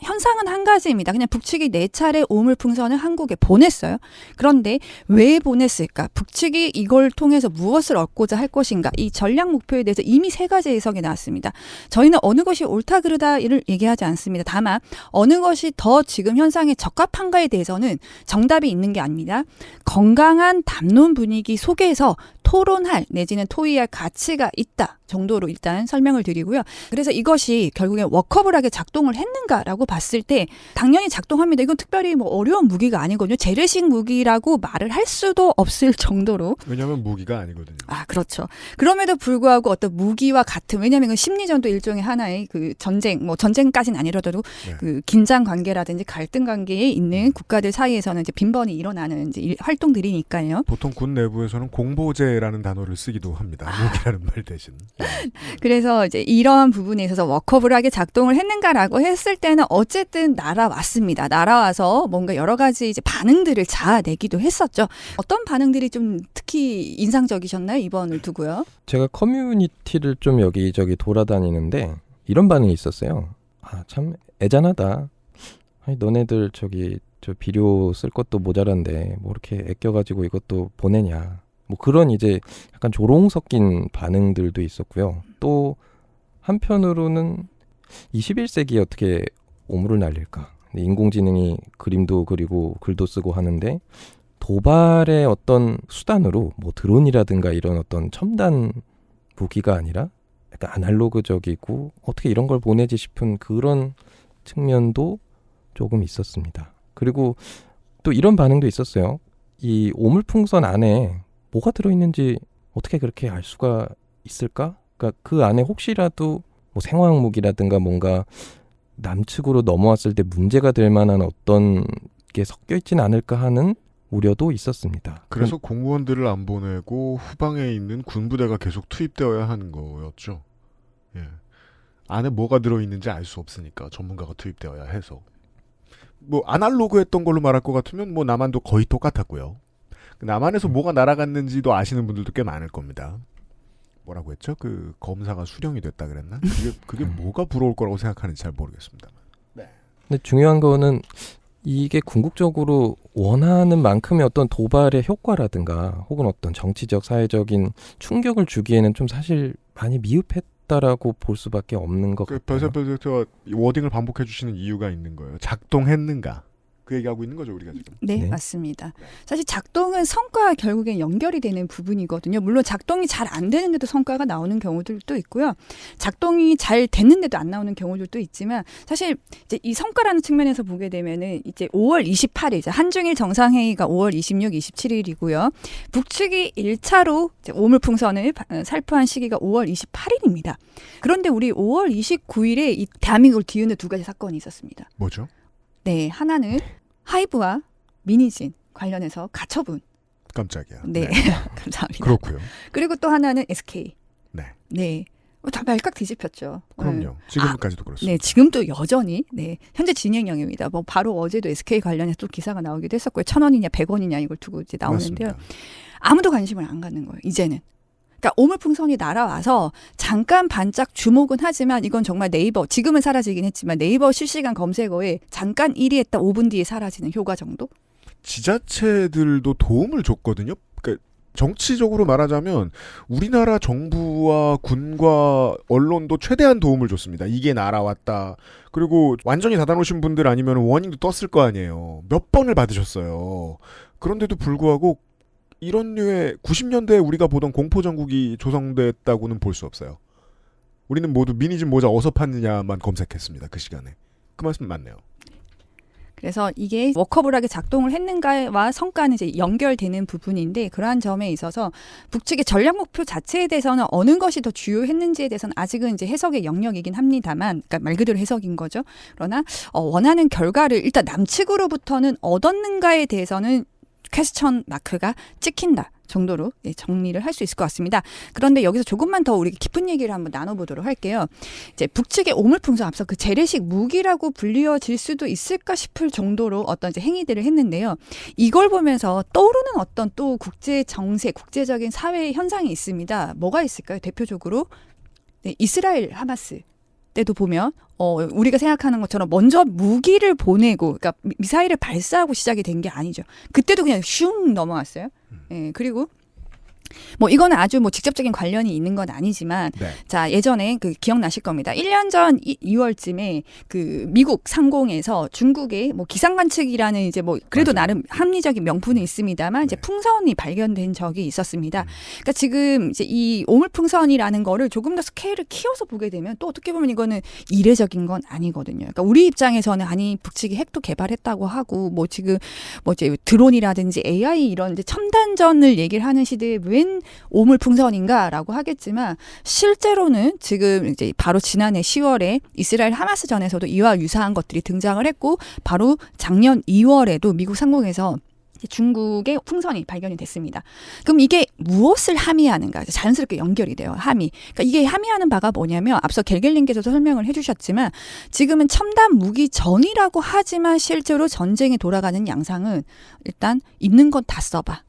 현상은 한 가지입니다. 그냥 북측이 4차례 오물풍선을 한국에 보냈어요. 그런데 왜 보냈을까? 북측이 이걸 통해서 무엇을 얻고자 할 것인가? 이 전략 목표에 대해서 이미 3가지 해석이 나왔습니다. 저희는 어느 것이 옳다 그르다를 얘기하지 않습니다. 다만 어느 것이 더 지금 현상에 적합한가에 대해서는 정답이 있는 게 아닙니다. 건강한 담론 분위기 속에서 토론할 내지는 토의할 가치가 있다 정도로 일단 설명을 드리고요. 그래서 이것이 결국에 워커블하게 작동을 했는가라고 봤을 때 당연히 작동합니다. 이건 특별히 뭐 어려운 무기가 아니거든요. 재래식 무기라고 말을 할 수도 없을 정도로. 왜냐하면 무기가 아니거든요. 아, 그렇죠. 그럼에도 불구하고 어떤 무기와 같은, 왜냐하면 이건 심리전도 일종의 하나의 그 전쟁, 뭐 전쟁까지는 아니라도 네. 그 긴장 관계라든지 갈등 관계에 있는 국가들 사이에서는 이제 빈번히 일어나는 이제 활동들이니까요. 보통 군 내부에서는 공보제라는 단어를 쓰기도 합니다. 무기라는 말 대신. 그래서 이제 이러한 부분에 있어서 워커블하게 작동을 했는가라고 했을 때는 어쨌든 날아왔습니다. 날아와서 뭔가 여러 가지 이제 반응들을 자아내기도 했었죠. 어떤 반응들이 좀 특히 인상적이셨나요? 이번을 두고요. 제가 커뮤니티를 좀 여기저기 돌아다니는데 이런 반응이 있었어요. 아, 참 애잔하다. 아니, 너네들 저 비료 쓸 것도 모자란데 뭐 이렇게 아껴가지고 이것도 보내냐. 뭐 그런 이제 약간 조롱 섞인 반응들도 있었고요. 또 한편으로는 21세기에 어떻게 오물을 날릴까. 인공지능이 그림도 그리고 글도 쓰고 하는데 도발의 어떤 수단으로 뭐 드론이라든가 이런 어떤 첨단 무기가 아니라 약간 아날로그적이고 어떻게 이런 걸 보내지 싶은 그런 측면도 조금 있었습니다. 그리고 또 이런 반응도 있었어요. 이 오물풍선 안에 뭐가 들어있는지 어떻게 그렇게 알 수가 있을까? 그러니까 그 안에 혹시라도 뭐 생화학 무기라든가 뭔가 남측으로 넘어왔을 때 문제가 될 만한 어떤 게 섞여 있지는 않을까 하는 우려도 있었습니다. 그래서 공무원들을 안 보내고 후방에 있는 군부대가 계속 투입되어야 하는 거였죠. 예. 안에 뭐가 들어있는지 알 수 없으니까 전문가가 투입되어야 해서. 뭐 아날로그했던 걸로 말할 것 같으면 뭐 남한도 거의 똑같았고요. 남한에서 뭐가 날아갔는지도 아시는 분들도 꽤 많을 겁니다. 뭐라고 했죠? 그 검사가 수령이 됐다 그랬나? 그게 뭐가 부러울 거라고 생각하는지 잘 모르겠습니다. 네. 근데 중요한 거는 이게 궁극적으로 원하는 만큼의 어떤 도발의 효과라든가 혹은 어떤 정치적, 사회적인 충격을 주기에는 좀 사실 많이 미흡했다라고 볼 수밖에 없는 것 같아요. 그래서 워딩을 반복해 주시는 이유가 있는 거예요. 작동했는가? 그 얘기하고 있는 거죠, 우리가 지금. 네, 맞습니다. 사실 작동은 성과와 결국엔 연결이 되는 부분이거든요. 물론 작동이 잘 안 되는데도 성과가 나오는 경우들도 있고요. 작동이 잘 됐는데도 안 나오는 경우들도 있지만 사실 이제 이 성과라는 측면에서 보게 되면은 이제 5월 28일 한중일 정상회의가 5월 26, 27일이고요. 북측이 1차로 이제 오물풍선을 살포한 시기가 5월 28일입니다. 그런데 우리 5월 29일에 이 대한민국을 뒤흔는 2가지 사건이 있었습니다. 뭐죠? 네, 하나는 하이브와 미니진 관련해서 가처분. 깜짝이야. 네, 감사합니다. 그렇고요. 그리고 또 하나는 SK. 네. 네, 다 말깍 뒤집혔죠. 그럼요. 지금까지도 그렇습니다. 네, 지금도 여전히 현재 진행형입니다. 뭐 바로 어제도 SK 관련해서 또 기사가 나오기도 했었고요. 1,000원이냐 100원이냐 이걸 두고 이제 나오는데요. 맞습니다. 아무도 관심을 안 갖는 거예요. 이제는. 그러니까 오물풍선이 날아와서 잠깐 반짝 주목은 하지만 이건 정말 네이버, 지금은 사라지긴 했지만 네이버 실시간 검색어에 잠깐 1위 했다 5분 뒤에 사라지는 효과 정도? 지자체들도 도움을 줬거든요. 그러니까 정치적으로 말하자면 우리나라 정부와 군과 언론도 최대한 도움을 줬습니다. 이게 날아왔다. 그리고 완전히 닫아놓으신 분들 아니면 워닝도 떴을 거 아니에요. 몇 번을 받으셨어요. 그런데도 불구하고 이런 류의 90년대에 우리가 보던 공포전국이 조성됐다고는 볼 수 없어요. 우리는 모두 미니즘 모자 어디서 팠느냐만 검색했습니다. 그 시간에. 그 말씀 맞네요. 그래서 이게 워커블하게 작동을 했는가와 성과는 이제 연결되는 부분인데 그러한 점에 있어서 북측의 전략 목표 자체에 대해서는 어느 것이 더 주요했는지에 대해서는 아직은 이제 해석의 영역이긴 합니다만, 그러니까 말 그대로 해석인 거죠. 그러나 원하는 결과를 일단 남측으로부터는 얻었는가에 대해서는 퀘스천 마크가 찍힌다 정도로 정리를 할 수 있을 것 같습니다. 그런데 여기서 조금만 더 우리 깊은 얘기를 한번 나눠보도록 할게요. 이제 북측의 오물풍선 앞서 그 재래식 무기라고 불리워질 수도 있을까 싶을 정도로 어떤 이제 행위들을 했는데요. 이걸 보면서 떠오르는 어떤 또 국제 정세, 국제적인 사회 현상이 있습니다. 뭐가 있을까요? 대표적으로 이스라엘 하마스 때도 보면 우리가 생각하는 것처럼 먼저 무기를 보내고, 그러니까 미사일을 발사하고 시작이 된 게 아니죠. 그때도 그냥 슝 넘어갔어요. 예, 그리고 뭐 이거는 아주 뭐 직접적인 관련이 있는 건 아니지만 네. 자, 예전에 그 기억나실 겁니다. 1년 전 2월쯤에 그 미국 상공에서 중국의 뭐 기상관측이라는 이제 뭐 그래도 맞아요. 나름 합리적인 명분은 있습니다만 이제 네. 풍선이 발견된 적이 있었습니다. 그러니까 지금 이제 이 오물풍선이라는 거를 조금 더 스케일을 키워서 보게 되면 또 어떻게 보면 이거는 이례적인 건 아니거든요. 그러니까 우리 입장에서는 아니 북측이 핵도 개발했다고 하고 뭐 지금 뭐 이제 드론이라든지 AI 이런 이제 첨단전을 얘기를 하는 시대에 웬 오물풍선인가라고 하겠지만 실제로는 지금 이제 바로 지난해 10월에 이스라엘 하마스전에서도 이와 유사한 것들이 등장을 했고 바로 작년 2월에도 미국 상공에서 중국의 풍선이 발견이 됐습니다. 그럼 이게 무엇을 함의하는가? 자연스럽게 연결이 돼요. 함의. 그러니까 이게 함의하는 바가 뭐냐면 앞서 겔겔님께서도 설명을 해주셨지만 지금은 첨단 무기 전이라고 하지만 실제로 전쟁에 돌아가는 양상은 일단 있는 건 다 써봐.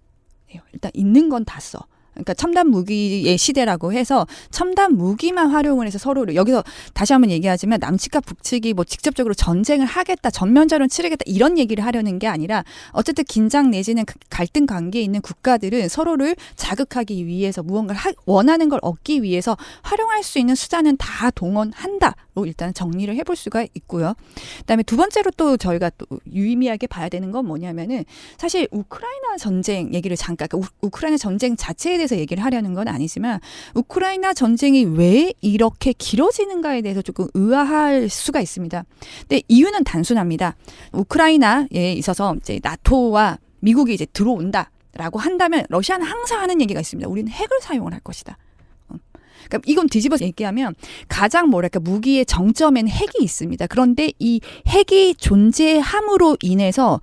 일단 있는 건 다 써. 그러니까 첨단 무기의 시대라고 해서 첨단 무기만 활용을 해서 서로를 여기서 다시 한번 얘기하지만 남측과 북측이 뭐 직접적으로 전쟁을 하겠다, 전면전을 치르겠다 이런 얘기를 하려는 게 아니라 어쨌든 긴장 내지는 갈등 관계에 있는 국가들은 서로를 자극하기 위해서 무언가를 원하는 걸 얻기 위해서 활용할 수 있는 수단은 다 동원한다로 일단 정리를 해볼 수가 있고요. 그다음에 두 번째로 또 저희가 또 유의미하게 봐야 되는 건 뭐냐면은 사실 우크라이나 전쟁 얘기를 잠깐, 그러니까 우크라이나 전쟁 자체에 대해서 얘기를 하려는 건 아니지만 우크라이나 전쟁이 왜 이렇게 길어지는가에 대해서 조금 의아할 수가 있습니다. 근데 이유는 단순합니다. 우크라이나에 있어서 이제 나토와 미국이 이제 들어온다라고 한다면 러시아는 항상 하는 얘기가 있습니다. 우리는 핵을 사용을 할 것이다. 그러니까 이건 뒤집어서 얘기하면 가장 뭐랄까 무기의 정점에는 핵이 있습니다. 그런데 이 핵이 존재함으로 인해서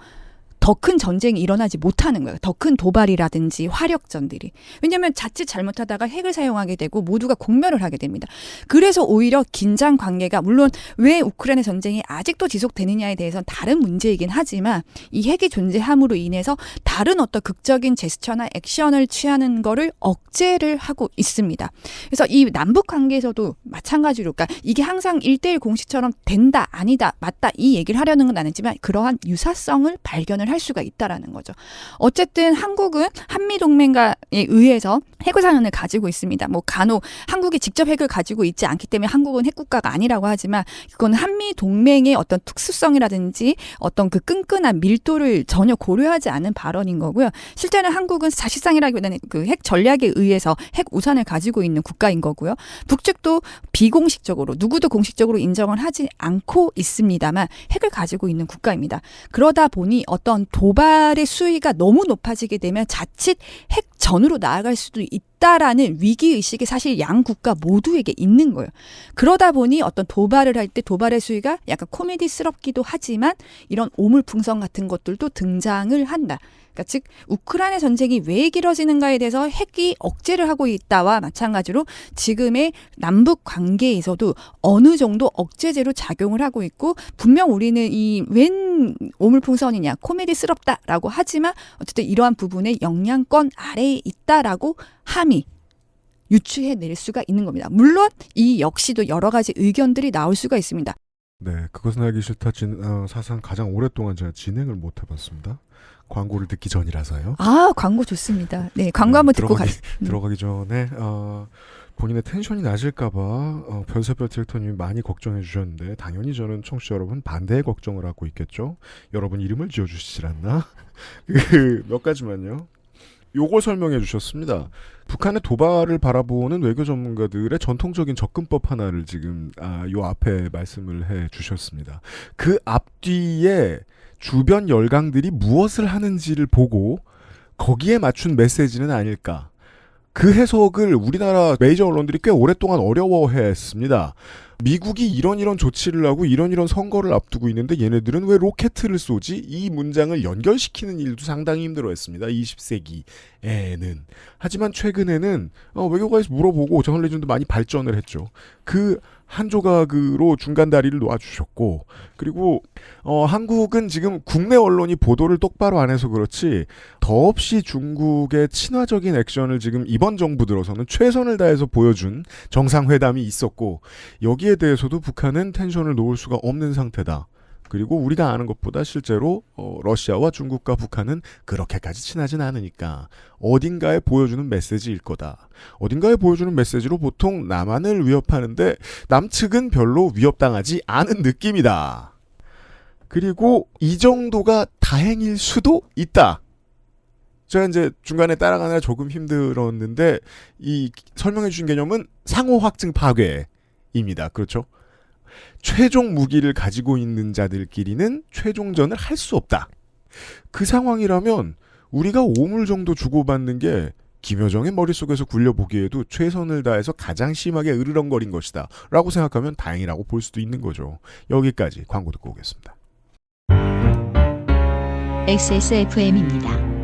더 큰 전쟁이 일어나지 못하는 거예요. 더 큰 도발이라든지 화력전들이. 왜냐하면 자칫 잘못하다가 핵을 사용하게 되고 모두가 공멸을 하게 됩니다. 그래서 오히려 긴장 관계가 물론 왜 우크라이나 전쟁이 아직도 지속되느냐에 대해서는 다른 문제이긴 하지만 이 핵이 존재함으로 인해서 다른 어떤 극적인 제스처나 액션을 취하는 거를 억제를 하고 있습니다. 그래서 이 남북 관계에서도 마찬가지로 그러니까 이게 항상 1대1 공식처럼 된다, 아니다, 맞다 이 얘기를 하려는 건 아니지만 그러한 유사성을 발견을 할 수가 있다라는 거죠. 어쨌든 한국은 한미동맹과에 의해서 핵우산을 가지고 있습니다. 뭐 간혹 한국이 직접 핵을 가지고 있지 않기 때문에 한국은 핵국가가 아니라고 하지만 그건 한미동맹의 어떤 특수성이라든지 어떤 그 끈끈한 밀도를 전혀 고려하지 않은 발언인 거고요. 실제는 한국은 사실상이라기보다는 그 핵 전략에 의해서 핵우산을 가지고 있는 국가인 거고요. 북측도 비공식적으로 누구도 공식적으로 인정을 하지 않고 있습니다만 핵을 가지고 있는 국가입니다. 그러다 보니 어떤 도발의 수위가 너무 높아지게 되면 자칫 핵전으로 나아갈 수도 있다라는 위기의식이 사실 양 국가 모두에게 있는 거예요. 그러다 보니 어떤 도발을 할 때 도발의 수위가 약간 코미디스럽기도 하지만 이런 오물풍선 같은 것들도 등장을 한다. 그러니까 즉 우크라이나 전쟁이 왜 길어지는가에 대해서 핵이 억제를 하고 있다와 마찬가지로 지금의 남북 관계에서도 어느 정도 억제제로 작용을 하고 있고 분명 우리는 이 웬 오물풍선이냐 코미디스럽다라고 하지만 어쨌든 이러한 부분의 영향권 아래에 있다라고 함의 유추해낼 수가 있는 겁니다. 물론 이 역시도 여러 가지 의견들이 나올 수가 있습니다. 네, 그것은 알기 싫다. 사상 가장 오랫동안 제가 진행을 못 해봤습니다. 광고를 듣기 전이라서요. 아, 광고 좋습니다. 네, 광고 한번 듣고 들어가기 전에 본인의 텐션이 낮을까봐 별세별 디렉터님이 많이 걱정해 주셨는데 당연히 저는 청취자 여러분 반대의 걱정을 하고 있겠죠. 여러분 이름을 지어주시질 않나? 몇 가지만요. 요걸 설명해 주셨습니다. 북한의 도발을 바라보는 외교 전문가들의 전통적인 접근법 하나를 지금 요 앞에 말씀을 해 주셨습니다. 그 앞뒤에 주변 열강들이 무엇을 하는지를 보고 거기에 맞춘 메시지는 아닐까. 그 해석을 우리나라 메이저 언론들이 꽤 오랫동안 어려워했습니다. 미국이 이런 조치를 하고 이런 선거를 앞두고 있는데 얘네들은 왜 로켓을 쏘지? 이 문장을 연결시키는 일도 상당히 힘들어했습니다. 20세기에는. 하지만 최근에는 외교관에서 물어보고 저널리즘도 많이 발전을 했죠. 그 한 조각으로 중간 다리를 놓아주셨고, 그리고 한국은 지금 국내 언론이 보도를 똑바로 안 해서 그렇지 더없이 중국의 친화적인 액션을 지금 이번 정부 들어서는 최선을 다해서 보여준 정상회담이 있었고, 여기에 대해서도 북한은 텐션을 놓을 수가 없는 상태다. 그리고 우리가 아는 것보다 실제로 러시아와 중국과 북한은 그렇게까지 친하진 않으니까 어딘가에 보여주는 메시지일 거다. 어딘가에 보여주는 메시지로 보통 남한을 위협하는데 남측은 별로 위협당하지 않은 느낌이다. 그리고 이 정도가 다행일 수도 있다. 제가 이제 중간에 따라가느라 조금 힘들었는데 이 설명해 주신 개념은 상호 확증 파괴입니다. 그렇죠? 최종 무기를 가지고 있는 자들끼리는 최종전을 할 수 없다. 그 상황이라면 우리가 오물 정도 주고받는 게 김여정의 머릿속에서 굴려보기에도 최선을 다해서 가장 심하게 으르렁거린 것이다 라고 생각하면 다행이라고 볼 수도 있는 거죠. 여기까지 광고 듣고 오겠습니다. XSFM입니다.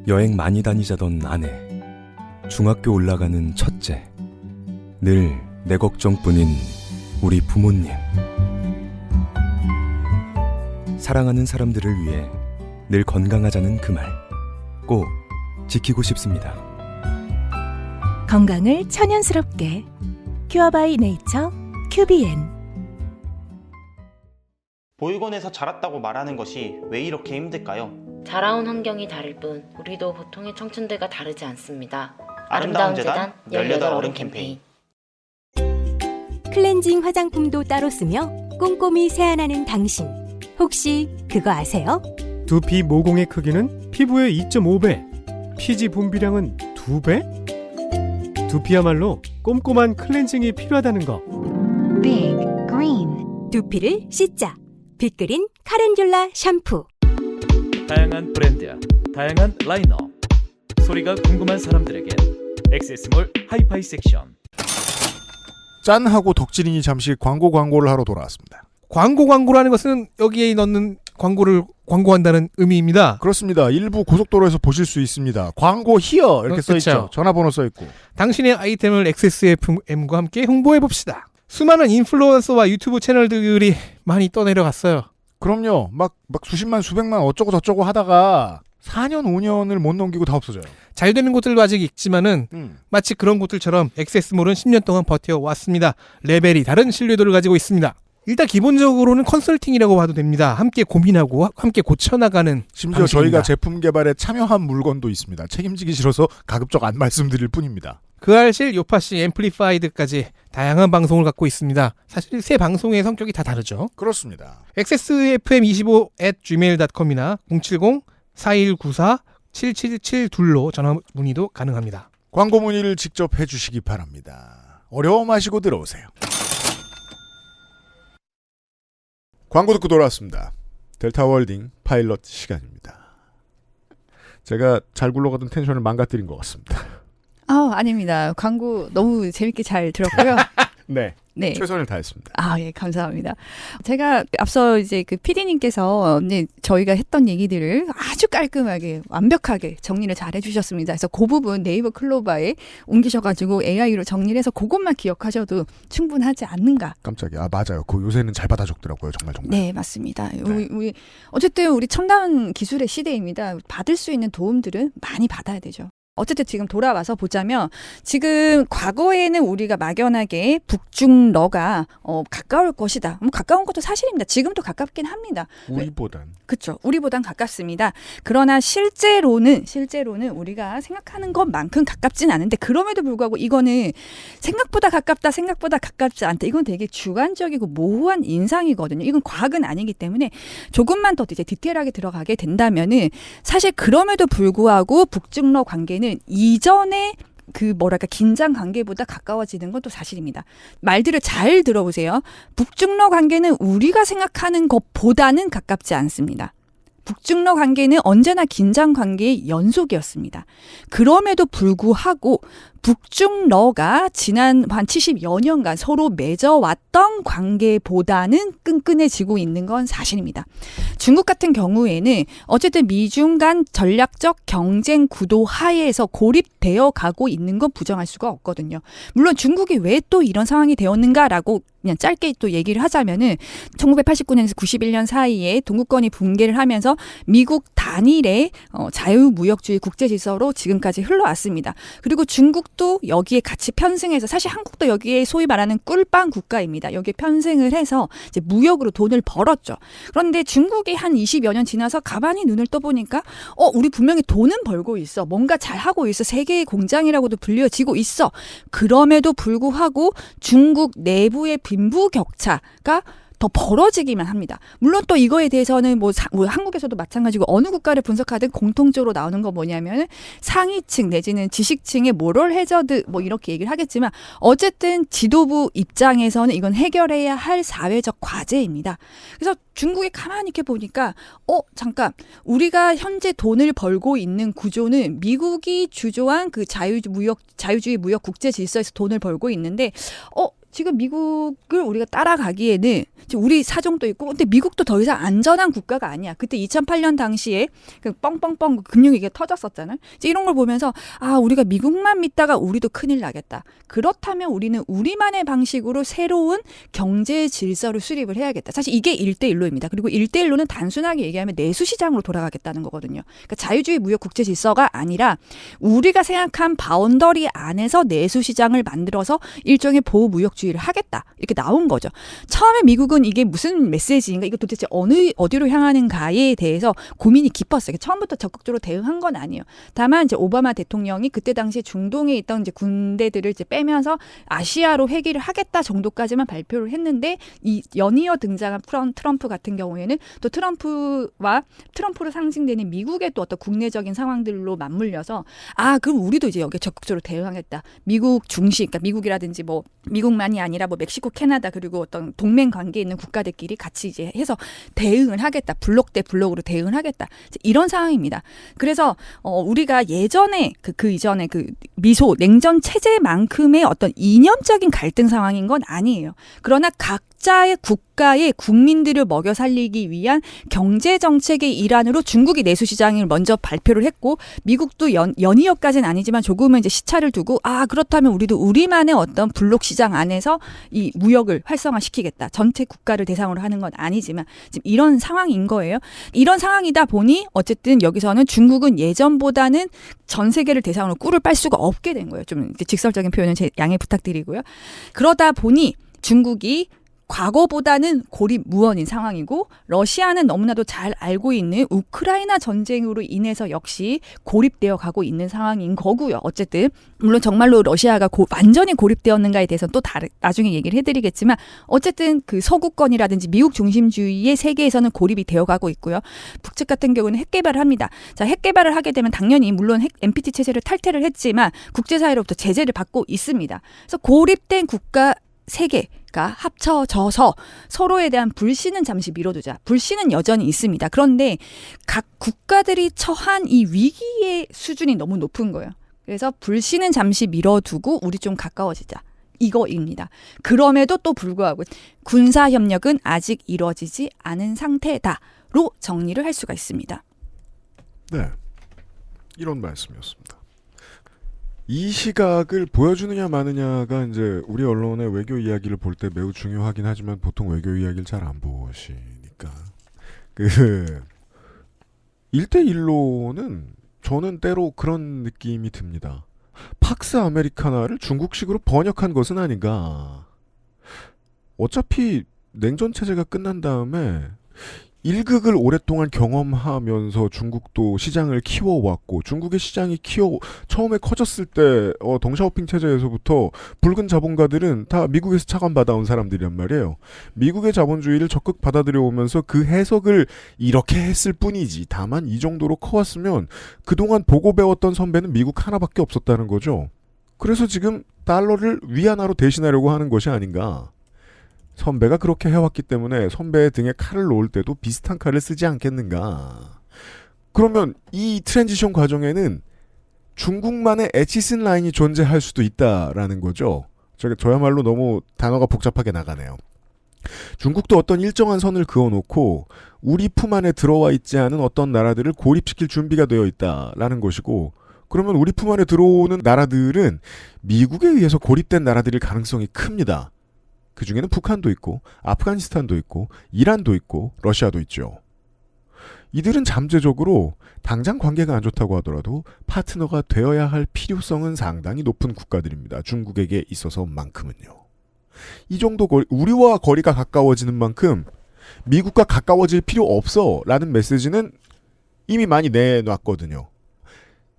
여행 많이 다니자던 아내, 중학교 올라가는 첫째, 늘 내 걱정뿐인 우리 부모님. 사랑하는 사람들을 위해 늘 건강하자는 그 말, 꼭 지키고 싶습니다. 건강을 천연스럽게 큐어 바이 네이처 QBN. 보육원에서 자랐다고 말하는 것이 왜 이렇게 힘들까요? 자라온 환경이 다를 뿐 우리도 보통의 청춘들과 다르지 않습니다. 아름다운 재단 18 어른 캠페인. 클렌징 화장품도 따로 쓰며 꼼꼼히 세안하는 당신. 혹시 그거 아세요? 두피 모공의 크기는 피부의 2.5배, 피지 분비량은 2배? 두피야말로 꼼꼼한 클렌징이 필요하다는 거. Big Green. 두피를 씻자. 빅그린 카렌듈라 샴푸. 다양한 브랜드, 다양한 라인업. 소리가 궁금한 사람들에겐 엑세스몰 하이파이 섹션. 짠 하고 덕질인이 잠시 광고를 하러 돌아왔습니다. 광고라는 것은 여기에 넣는 광고를 광고한다는 의미입니다. 그렇습니다. 일부 고속도로에서 보실 수 있습니다. 광고 히어 이렇게 써있죠. 전화번호 써있고. 당신의 아이템을 XSFM과 함께 홍보해봅시다. 수많은 인플루언서와 유튜브 채널들이 많이 떠내려갔어요. 그럼요. 막 수십만 수백만 어쩌고 저쩌고 하다가 4년 5년을 못 넘기고 다 없어져요. 잘 되는 곳들도 아직 있지만은 마치 그런 곳들처럼 XS몰은 10년 동안 버텨왔습니다. 레벨이 다른 신뢰도를 가지고 있습니다. 일단 기본적으로는 컨설팅이라고 봐도 됩니다. 함께 고민하고 함께 고쳐나가는 심지어 방식입니다. 저희가 제품 개발에 참여한 물건도 있습니다. 책임지기 싫어서 가급적 안 말씀드릴 뿐입니다. 그 알실 요파시 앰플리파이드까지 다양한 방송을 갖고 있습니다. 사실 새 방송의 성격이 다 다르죠. 그렇습니다. xsfm25@gmail.com이나 070-4194-7772로 전화 문의도 가능합니다. 광고 문의를 직접 해주시기 바랍니다. 어려워 마시고 들어오세요. 광고 듣고 돌아왔습니다. 델타월딩 파일럿 시간입니다. 제가 잘 굴러가던 텐션을 망가뜨린 것 같습니다. 아닙니다. 광고 너무 재밌게 잘 들었고요. 네. 네. 최선을 다했습니다. 예, 감사합니다. 제가 앞서 이제 그 PD님께서 이제 저희가 했던 얘기들을 아주 깔끔하게 완벽하게 정리를 잘 해주셨습니다. 그래서 그 부분 네이버 클로바에 옮기셔가지고 AI로 정리를 해서 그것만 기억하셔도 충분하지 않는가. 깜짝이야. 맞아요. 그 요새는 잘 받아줬더라고요. 정말. 네, 맞습니다. 우리 어쨌든 우리 첨단 기술의 시대입니다. 받을 수 있는 도움들은 많이 받아야 되죠. 어쨌든 지금 돌아와서 보자면 지금 과거에는 우리가 막연하게 북중러가 가까울 것이다. 가까운 것도 사실입니다. 지금도 가깝긴 합니다. 우리보단. 그렇죠. 우리보단 가깝습니다. 그러나 실제로는 우리가 생각하는 것만큼 가깝진 않은데 그럼에도 불구하고 이거는 생각보다 가깝다, 생각보다 가깝지 않다. 이건 되게 주관적이고 모호한 인상이거든요. 이건 과학은 아니기 때문에 조금만 더 이제 디테일하게 들어가게 된다면은 사실 그럼에도 불구하고 북중러 관계는 이전에 긴장 관계보다 가까워지는 건 또 사실입니다. 말들을 잘 들어보세요. 북중러 관계는 우리가 생각하는 것보다는 가깝지 않습니다. 북중러 관계는 언제나 긴장 관계의 연속이었습니다. 그럼에도 불구하고 북중러가 지난 한 70여 년간 서로 맺어왔던 관계보다는 끈끈해지고 있는 건 사실입니다. 중국 같은 경우에는 어쨌든 미중 간 전략적 경쟁 구도 하에서 고립되어 가고 있는 건 부정할 수가 없거든요. 물론 중국이 왜 또 이런 상황이 되었는가라고 그냥 짧게 또 얘기를 하자면은 1989년에서 91년 사이에 동구권이 붕괴를 하면서 미국 단일의 자유무역주의 국제질서로 지금까지 흘러왔습니다. 그리고 중국도 여기에 같이 편승해서 사실 한국도 여기에 소위 말하는 꿀빵 국가입니다. 여기에 편승을 해서 이제 무역으로 돈을 벌었죠. 그런데 중국이 한 20여 년 지나서 가만히 눈을 떠보니까 우리 분명히 돈은 벌고 있어. 뭔가 잘하고 있어. 세계의 공장이라고도 불려지고 있어. 그럼에도 불구하고 중국 내부의 빈부격차가 더 벌어지기만 합니다. 물론 또 이거에 대해서는 뭐 한국에서도 마찬가지고 어느 국가를 분석하든 공통적으로 나오는 거 뭐냐면 상위층 내지는 지식층의 모럴 해저드 뭐 이렇게 얘기를 하겠지만 어쨌든 지도부 입장에서는 이건 해결해야 할 사회적 과제입니다. 그래서 중국이 가만히 이렇게 보니까 잠깐 우리가 현재 돈을 벌고 있는 구조는 미국이 주조한 그 자유주의 무역 국제 질서에서 돈을 벌고 있는데 지금 미국을 우리가 따라가기에는 지금 우리 사정도 있고 근데 미국도 더 이상 안전한 국가가 아니야. 그때 2008년 당시에 그 뻥뻥뻥 금융위기가 터졌었잖아요. 이제 이런 걸 보면서 우리가 미국만 믿다가 우리도 큰일 나겠다. 그렇다면 우리는 우리만의 방식으로 새로운 경제 질서를 수립을 해야겠다. 사실 이게 1대1로입니다. 그리고 1대1로는 단순하게 얘기하면 내수시장으로 돌아가겠다는 거거든요. 그러니까 자유주의 무역 국제 질서가 아니라 우리가 생각한 바운더리 안에서 내수시장을 만들어서 일종의 보호무역주의를 하겠다. 이렇게 나온 거죠. 처음에 미국은 이게 무슨 메시지인가, 이거 도대체 어디로 향하는가에 대해서 고민이 깊었어요. 처음부터 적극적으로 대응한 건 아니에요. 다만 이제 오바마 대통령이 그때 당시에 중동에 있던 이제 군대들을 이제 빼면서 아시아로 회귀를 하겠다 정도까지만 발표를 했는데 이 연이어 등장한 트럼프 같은 경우에는 또 트럼프로 상징되는 미국의 또 어떤 국내적인 상황들로 맞물려서 그럼 우리도 이제 여기에 적극적으로 대응하겠다. 미국 중심, 그러니까 미국이라든지 뭐 미국만이 아니라 뭐 멕시코, 캐나다 그리고 어떤 동맹 관계에 있는 국가들끼리 같이 이제 해서 대응을 하겠다. 블록 대 블록으로 대응을 하겠다. 이런 상황입니다. 그래서 우리가 예전에 그 이전에 그 미소 냉전 체제만큼의 어떤 이념적인 갈등 상황인 건 아니에요. 그러나 각자의 국가의 국민들을 먹여 살리기 위한 경제 정책의 일환으로 중국이 내수시장을 먼저 발표를 했고 미국도 연이어까지는 아니지만 조금은 이제 시차를 두고 그렇다면 우리도 우리만의 어떤 블록 시장 안에서 이 무역을 활성화시키겠다. 전체 국가를 대상으로 하는 건 아니지만 지금 이런 상황인 거예요. 이런 상황이다 보니 어쨌든 여기서는 중국은 예전보다는 전 세계를 대상으로 꿀을 빨 수가 없게 된 거예요. 좀 직설적인 표현은 제 양해 부탁드리고요. 그러다 보니 중국이 과거보다는 고립무원인 상황이고 러시아는 너무나도 잘 알고 있는 우크라이나 전쟁으로 인해서 역시 고립되어 가고 있는 상황인 거고요. 어쨌든 물론 정말로 러시아가 완전히 고립되었는가에 대해서는 또 나중에 얘기를 해드리겠지만 어쨌든 그 서구권이라든지 미국 중심주의의 세계에서는 고립이 되어가고 있고요. 북측 같은 경우는 핵 개발을 합니다. 자, 핵 개발을 하게 되면 당연히 물론 NPT 체제를 탈퇴를 했지만 국제사회로부터 제재를 받고 있습니다. 그래서 고립된 국가 세 개가 합쳐져서 서로에 대한 불신은 잠시 미뤄두자. 불신은 여전히 있습니다. 그런데 각 국가들이 처한 이 위기의 수준이 너무 높은 거예요. 그래서 불신은 잠시 미뤄두고 우리 좀 가까워지자. 이거입니다. 그럼에도 또 불구하고 군사협력은 아직 이루어지지 않은 상태다로 정리를 할 수가 있습니다. 네, 이런 말씀이었습니다. 이 시각을 보여주느냐 마느냐가 이제 우리 언론의 외교 이야기를 볼 때 매우 중요하긴 하지만 보통 외교 이야기를 잘 안 보시니까 1대1로는 저는 때로 그런 느낌이 듭니다. 팍스 아메리카나를 중국식으로 번역한 것은 아닌가. 어차피 냉전 체제가 끝난 다음에 일극을 오랫동안 경험하면서 중국도 시장을 키워왔고 중국의 시장이 처음에 커졌을 때 덩샤오핑 체제에서부터 붉은 자본가들은 다 미국에서 차관받아온 사람들이란 말이에요. 미국의 자본주의를 적극 받아들여오면서 그 해석을 이렇게 했을 뿐이지. 다만 이 정도로 커왔으면 그동안 보고 배웠던 선배는 미국 하나밖에 없었다는 거죠. 그래서 지금 달러를 위안화로 대신하려고 하는 것이 아닌가. 선배가 그렇게 해왔기 때문에 선배의 등에 칼을 놓을 때도 비슷한 칼을 쓰지 않겠는가. 그러면 이 트랜지션 과정에는 중국만의 에치슨 라인이 존재할 수도 있다라는 거죠. 저야말로 너무 단어가 복잡하게 나가네요. 중국도 어떤 일정한 선을 그어놓고 우리 품 안에 들어와 있지 않은 어떤 나라들을 고립시킬 준비가 되어 있다라는 것이고, 그러면 우리 품 안에 들어오는 나라들은 미국에 의해서 고립된 나라들일 가능성이 큽니다. 그 중에는 북한도 있고 아프가니스탄도 있고 이란도 있고 러시아도 있죠. 이들은 잠재적으로 당장 관계가 안 좋다고 하더라도 파트너가 되어야 할 필요성은 상당히 높은 국가들입니다. 중국에게 있어서만큼은요. 이 정도 우리와 거리가 가까워지는 만큼 미국과 가까워질 필요 없어 라는 메시지는 이미 많이 내놨거든요.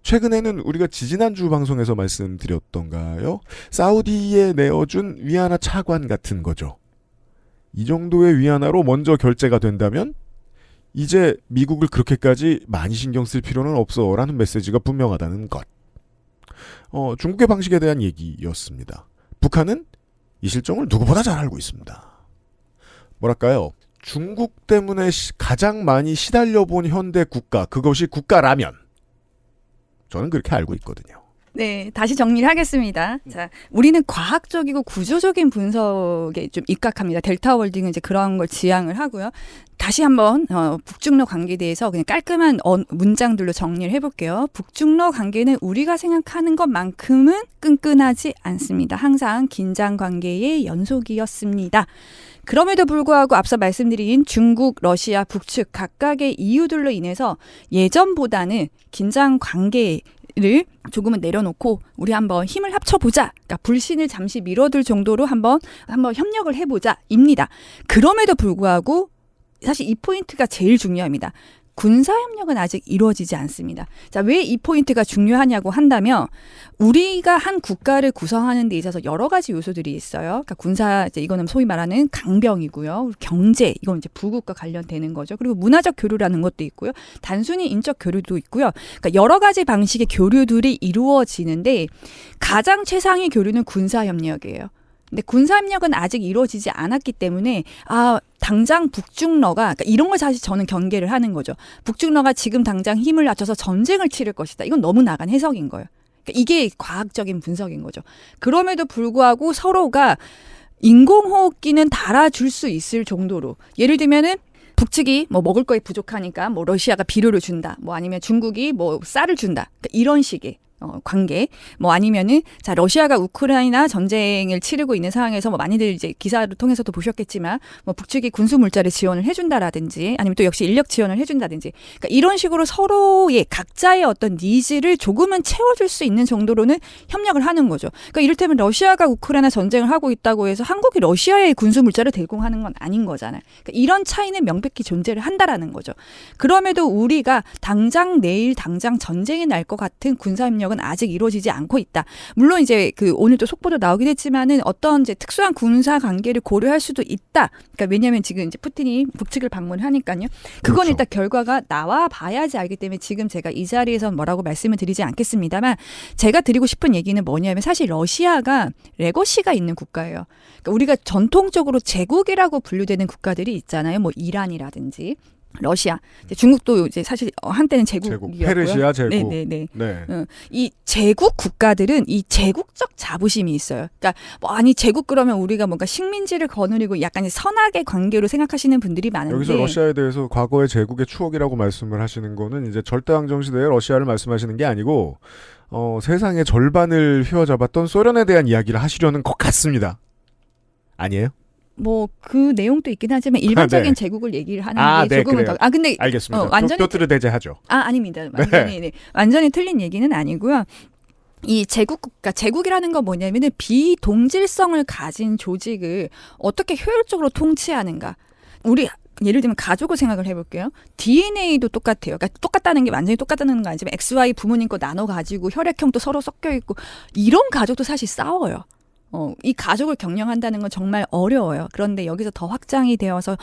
최근에는 우리가 지지난주 방송에서 말씀드렸던가요? 사우디에 내어준 위안화 차관 같은 거죠. 이 정도의 위안화로 먼저 결제가 된다면 이제 미국을 그렇게까지 많이 신경 쓸 필요는 없어 라는 메시지가 분명하다는 것. 중국의 방식에 대한 얘기였습니다. 북한은 이 실정을 누구보다 잘 알고 있습니다. 뭐랄까요? 중국 때문에 가장 많이 시달려본 현대 국가, 그것이 국가라면 저는 그렇게 알고 있거든요. 네, 다시 정리를 하겠습니다. 자, 우리는 과학적이고 구조적인 분석에 좀 입각합니다. 델타 월딩은 이제 그런 걸 지향을 하고요. 다시 한번 북중러 관계에 대해서 그냥 깔끔한 문장들로 정리를 해볼게요. 북중러 관계는 우리가 생각하는 것만큼은 끈끈하지 않습니다. 항상 긴장 관계의 연속이었습니다. 그럼에도 불구하고 앞서 말씀드린 중국, 러시아, 북측 각각의 이유들로 인해서 예전보다는 긴장 관계를 조금은 내려놓고 우리 한번 힘을 합쳐보자. 그러니까 불신을 잠시 미뤄둘 정도로 한번 협력을 해보자입니다. 그럼에도 불구하고 사실 이 포인트가 제일 중요합니다. 군사협력은 아직 이루어지지 않습니다. 자, 왜 이 포인트가 중요하냐고 한다면 우리가 한 국가를 구성하는 데 있어서 여러 가지 요소들이 있어요. 그러니까 군사, 이거는 소위 말하는 강병이고요. 경제, 이건 이제 부국과 관련되는 거죠. 그리고 문화적 교류라는 것도 있고요. 단순히 인적 교류도 있고요. 그러니까 여러 가지 방식의 교류들이 이루어지는데 가장 최상의 교류는 군사협력이에요. 근데 군사협력은 아직 이루어지지 않았기 때문에 당장 북중러가 그러니까 이런 걸 사실 저는 경계를 하는 거죠. 북중러가 지금 당장 힘을 합쳐서 전쟁을 치를 것이다. 이건 너무 나간 해석인 거예요. 그러니까 이게 과학적인 분석인 거죠. 그럼에도 불구하고 서로가 인공호흡기는 달아줄 수 있을 정도로 예를 들면은 북측이 뭐 먹을 거에 부족하니까 뭐 러시아가 비료를 준다. 뭐 아니면 중국이 뭐 쌀을 준다. 그러니까 이런 식의 관계, 뭐 아니면은 자 러시아가 우크라이나 전쟁을 치르고 있는 상황에서 뭐 많이들 이제 기사를 통해서도 보셨겠지만 뭐 북측이 군수 물자를 지원을 해준다라든지 아니면 또 역시 인력 지원을 해준다든지, 그러니까 이런 식으로 서로의 각자의 어떤 니즈를 조금은 채워줄 수 있는 정도로는 협력을 하는 거죠. 그러니까 이를테면 러시아가 우크라이나 전쟁을 하고 있다고 해서 한국이 러시아의 군수 물자를 대공하는 건 아닌 거잖아요. 그러니까 이런 차이는 명백히 존재를 한다라는 거죠. 그럼에도 우리가 당장 내일 당장 전쟁이 날 것 같은 군사협력은 아직 이루어지지 않고 있다. 물론 이제 오늘 또 속보도 나오긴 했지만은 어떤 이제 특수한 군사 관계를 고려할 수도 있다. 그러니까 왜냐하면 지금 이제 푸틴이 북측을 방문하니까요. 그건 그렇죠. 일단 결과가 나와 봐야지 알기 때문에 지금 제가 이 자리에서 뭐라고 말씀을 드리지 않겠습니다만 제가 드리고 싶은 얘기는 뭐냐면 사실 러시아가 레거시가 있는 국가예요. 그러니까 우리가 전통적으로 제국이라고 분류되는 국가들이 있잖아요. 뭐 이란이라든지. 러시아, 중국도 이제 사실 한때는 제국이었고요. 페르시아 제국. 네네네. 네. 이 제국 국가들은 이 제국적 자부심이 있어요. 그러니까 뭐 아니 제국 그러면 우리가 뭔가 식민지를 거느리고 약간 선악의 관계로 생각하시는 분들이 많은데 여기서 러시아에 대해서 과거의 제국의 추억이라고 말씀을 하시는 거는 이제 절대왕정 시대의 러시아를 말씀하시는 게 아니고 세상의 절반을 휘어잡았던 소련에 대한 이야기를 하시려는 것 같습니다. 아니에요? 뭐 그 내용도 있긴 하지만 일반적인 네. 제국을 얘기를 하는 게 조금은 그래요. 더 근데 알겠습니다. 완전히 뼈들을 대제하죠. 아닙니다. 완전히 네. 완전히 틀린 얘기는 아니고요. 이 그러니까 제국이라는 건 뭐냐면은 비동질성을 가진 조직을 어떻게 효율적으로 통치하는가. 우리 예를 들면 가족을 생각을 해볼게요. DNA도 똑같아요. 그러니까 똑같다는 게 완전히 똑같다는 건 아니지만 XY 부모님 거 나눠 가지고 혈액형도 서로 섞여 있고 이런 가족도 사실 싸워요. 이 가족을 경영한다는 건 정말 어려워요. 그런데 여기서 더 확장이 되어서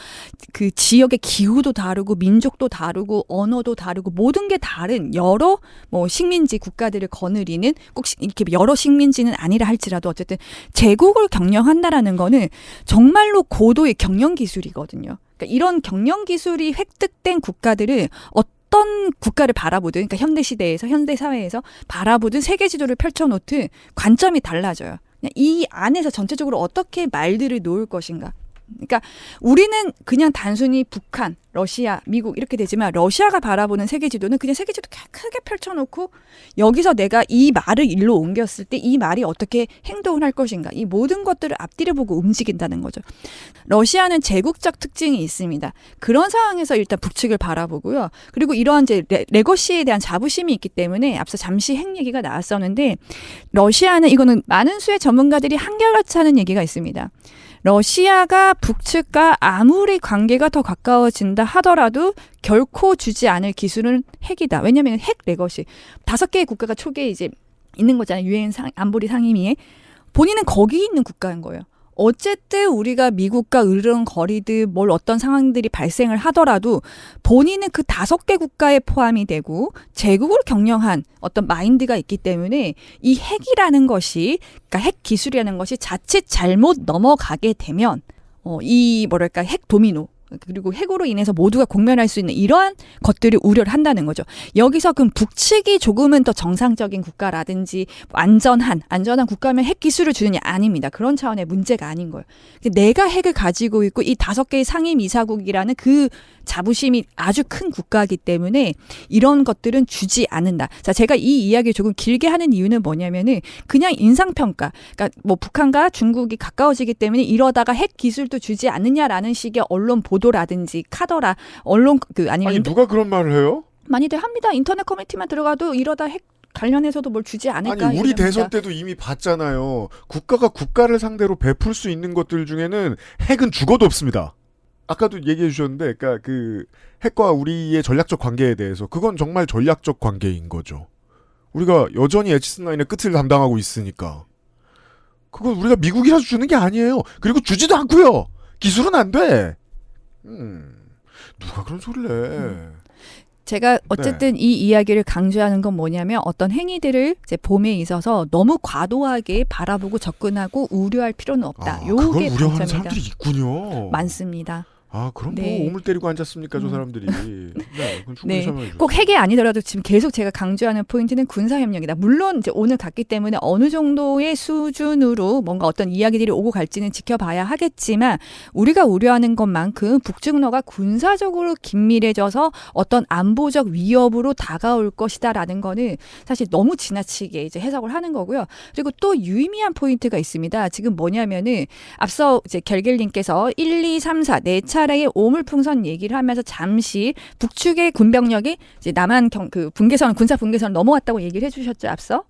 그 지역의 기후도 다르고 민족도 다르고 언어도 다르고 모든 게 다른 여러 뭐 식민지 국가들을 거느리는 꼭 이렇게 여러 식민지는 아니라 할지라도 어쨌든 제국을 경영한다라는 거는 정말로 고도의 경영 기술이거든요. 그러니까 이런 경영 기술이 획득된 국가들은 어떤 국가를 바라보든, 그러니까 현대 시대에서 현대 사회에서 바라보든 세계 지도를 펼쳐놓든 관점이 달라져요. 이 안에서 전체적으로 어떻게 말들을 놓을 것인가. 그러니까 우리는 그냥 단순히 북한, 러시아, 미국 이렇게 되지만 러시아가 바라보는 세계 지도는 그냥 세계 지도 크게 펼쳐놓고 여기서 내가 이 말을 일로 옮겼을 때 이 말이 어떻게 행동을 할 것인가. 이 모든 것들을 앞뒤를 보고 움직인다는 거죠. 러시아는 제국적 특징이 있습니다. 그런 상황에서 일단 북측을 바라보고요. 그리고 이러한 이제 레거시에 대한 자부심이 있기 때문에 앞서 잠시 핵 얘기가 나왔었는데 러시아는 이거는 많은 수의 전문가들이 한결같이 하는 얘기가 있습니다. 러시아가 북측과 아무리 관계가 더 가까워진다 하더라도 결코 주지 않을 기술은 핵이다. 왜냐하면 핵 레거시 5개의 국가가 초기에 이제 있는 거잖아요. 유엔 안보리 상임위에. 본인은 거기 있는 국가인 거예요. 어쨌든 우리가 미국과 으르렁거리듯 뭘 어떤 상황들이 발생을 하더라도 본인은 그 5개 국가에 포함이 되고 제국을 경영한 어떤 마인드가 있기 때문에 이 핵이라는 것이, 그러니까 핵 기술이라는 것이 자칫 잘못 넘어가게 되면 이 뭐랄까 핵 도미노, 그리고 핵으로 인해서 모두가 공멸할 수 있는 이러한 것들을 우려를 한다는 거죠. 여기서 그럼 북측이 조금은 더 정상적인 국가라든지 안전한 국가면 핵 기술을 주느냐? 아닙니다. 그런 차원의 문제가 아닌 거예요. 내가 핵을 가지고 있고 이 5개의 상임이사국이라는 그 자부심이 아주 큰 국가이기 때문에 이런 것들은 주지 않는다. 자, 제가 이 이야기를 조금 길게 하는 이유는 뭐냐면은 그냥 인상평가. 그러니까 뭐 북한과 중국이 가까워지기 때문에 이러다가 핵 기술도 주지 않느냐라는 식의 언론 보도라든지 카더라 언론 아니면 아니 누가 그런 말을 해요? 많이들 합니다. 인터넷 커뮤니티만 들어가도 이러다 핵 관련해서도 뭘 주지 않을까. 아니 우리 대선 때도 이미 봤잖아요. 국가가 국가를 상대로 베풀 수 있는 것들 중에는 핵은 죽어도 없습니다. 아까도 얘기해 주셨는데, 그러니까 그 핵과 우리의 전략적 관계에 대해서 그건 정말 전략적 관계인 거죠. 우리가 여전히 H9의 끝을 담당하고 있으니까 그건 우리가 미국이라서 주는 게 아니에요. 그리고 주지도 않고요. 기술은 안 돼. 누가 그런 소리를 해. 제가 어쨌든 이 이야기를 강조하는 건 뭐냐면 어떤 행위들을 이제 봄에 있어서 너무 과도하게 바라보고 접근하고 우려할 필요는 없다. 요게 그걸 우려하는 관점이다. 사람들이 있군요. 많습니다. 그럼 네. 뭐 오물 때리고 앉았습니까, 저 사람들이. 네, 그건 충분히 설명해 주세요. 꼭 핵이 아니더라도 지금 계속 제가 강조하는 포인트는 군사협력이다. 물론 이제 오늘 갔기 때문에 어느 정도의 수준으로 뭔가 어떤 이야기들이 오고 갈지는 지켜봐야 하겠지만 우리가 우려하는 것만큼 북중러가 군사적으로 긴밀해져서 어떤 안보적 위협으로 다가올 것이다라는 거는 사실 너무 지나치게 이제 해석을 하는 거고요. 그리고 또 유의미한 포인트가 있습니다. 지금 뭐냐면은 앞서 이제 결겔님께서 1, 2, 3, 4 네 차례의 오물풍선 얘기를 하면서 잠시 북측의 군병력이 이제 남한 군사 분계선 넘어왔다고 얘기를 해주셨죠, 앞서.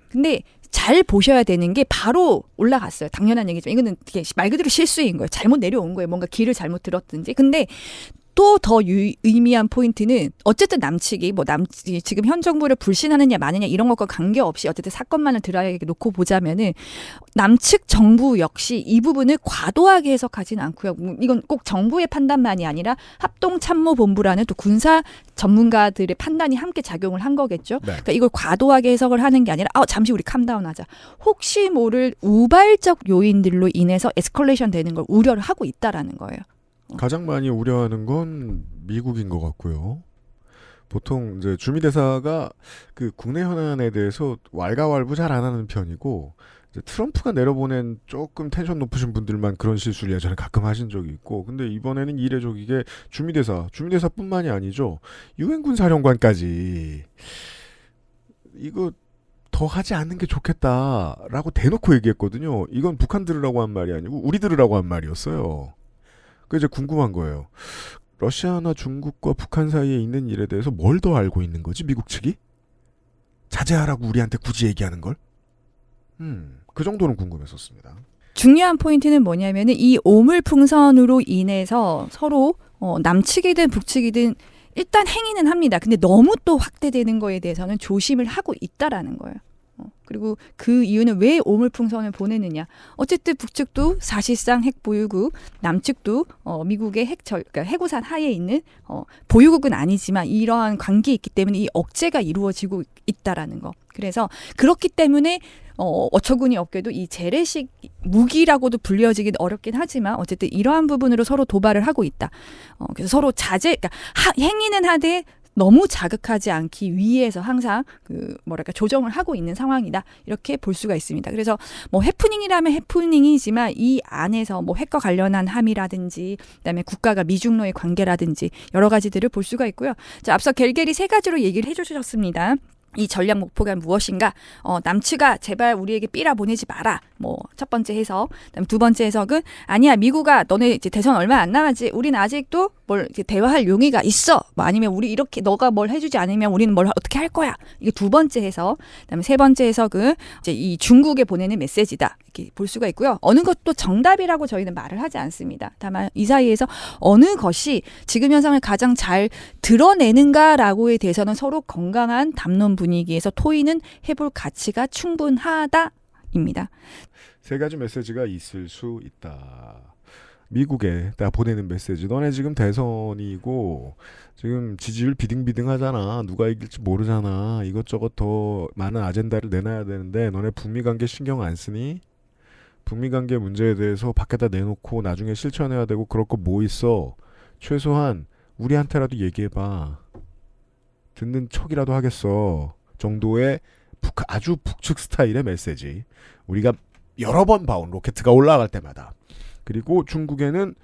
근데 잘 보셔야 되는 게 바로 올라갔어요. 당연한 얘기죠. 이거는 말 그대로 실수인 거예요. 잘못 내려온 거예요. 뭔가 길을 잘못 들었든지. 근데 또 더 의미한 포인트는 어쨌든 남측이 지금 현 정부를 불신하느냐 마느냐 이런 것과 관계없이 어쨌든 사건만을 드라이하게 놓고 보자면은 남측 정부 역시 이 부분을 과도하게 해석하지는 않고요. 이건 꼭 정부의 판단만이 아니라 합동참모본부라는 또 군사 전문가들의 판단이 함께 작용을 한 거겠죠. 네. 그러니까 이걸 과도하게 해석을 하는 게 아니라 잠시 우리 캄다운하자. 혹시 모를 우발적 요인들로 인해서 에스컬레이션 되는 걸 우려를 하고 있다라는 거예요. 가장 많이 우려하는 건 미국인 것 같고요. 보통 이제 주미대사가 그 국내 현안에 대해서 왈가왈부 잘 안 하는 편이고 이제 트럼프가 내려보낸 조금 텐션 높으신 분들만 그런 실수를 예전에 가끔 하신 적이 있고 근데 이번에는 이례적이게 주미대사뿐만이 아니죠. 유엔군 사령관까지 이거 더 하지 않는 게 좋겠다라고 대놓고 얘기했거든요. 이건 북한 들으라고 한 말이 아니고 우리 들으라고 한 말이었어요. 그 이제 궁금한 거예요. 러시아나 중국과 북한 사이에 있는 일에 대해서 뭘 더 알고 있는 거지 미국 측이? 자제하라고 우리한테 굳이 얘기하는 걸? 그 정도는 궁금했었습니다. 중요한 포인트는 뭐냐면은 이 오물풍선으로 인해서 서로 남측이든 북측이든 일단 행위는 합니다. 근데 너무 또 확대되는 거에 대해서는 조심을 하고 있다라는 거예요. 그리고 그 이유는 왜 오물풍선을 보내느냐. 어쨌든 북측도 사실상 핵 보유국, 남측도 미국의 그러니까 해구산 하에 있는 보유국은 아니지만 이러한 관계에 있기 때문에 이 억제가 이루어지고 있다라는 거. 그래서 그렇기 때문에 어처구니 없게도 이 재래식 무기라고도 불려지긴 어렵긴 하지만 어쨌든 이러한 부분으로 서로 도발을 하고 있다. 그래서 서로 그러니까 행위는 하되 너무 자극하지 않기 위해서 항상 조정을 하고 있는 상황이다. 이렇게 볼 수가 있습니다. 그래서 뭐 해프닝이라면 해프닝이지만 이 안에서 뭐 핵과 관련한 함의라든지 그다음에 국가가 미중로의 관계라든지 여러 가지들을 볼 수가 있고요. 자, 앞서 갤갤이 3가지로 얘기를 해주셨습니다. 이 전략 목표가 무엇인가? 남측아 제발 우리에게 삐라 보내지 마라. 뭐 첫 번째 해석. 그다음에 두 번째 해석은 아니야 미국아 너네 이제 대선 얼마 안 남았지. 우리는 아직도 뭘 이제 대화할 용의가 있어. 뭐 아니면 우리 이렇게 너가 뭘 해주지 않으면 우리는 뭘 어떻게 할 거야. 이게 두 번째 해석. 그다음에 세 번째 해석은 이제 이 중국에 보내는 메시지다. 이렇게 볼 수가 있고요. 어느 것도 정답이라고 저희는 말을 하지 않습니다. 다만 이 사이에서 어느 것이 지금 현상을 가장 잘 드러내는가라고에 대해서는 서로 건강한 담론 분위기에서 토의는 해볼 가치가 충분하다입니다. 3가지 메시지가 있을 수 있다. 미국에 나 보내는 메시지. 너네 지금 대선이고 지금 지지율 비등비등하잖아. 누가 이길지 모르잖아. 이것저것 더 많은 아젠다를 내놔야 되는데 너네 북미관계 신경 안 쓰니? 북미관계 문제에 대해서 밖에다 내놓고 나중에 실천해야 되고 그럴 거 뭐 있어. 최소한 우리한테라도 얘기해봐. 듣는 척이라도 하겠어. 정도의 아주 북측 스타일의 메시지. 우리가 여러 번 봐온 로켓가 올라갈 때마다. 그리고 중국에는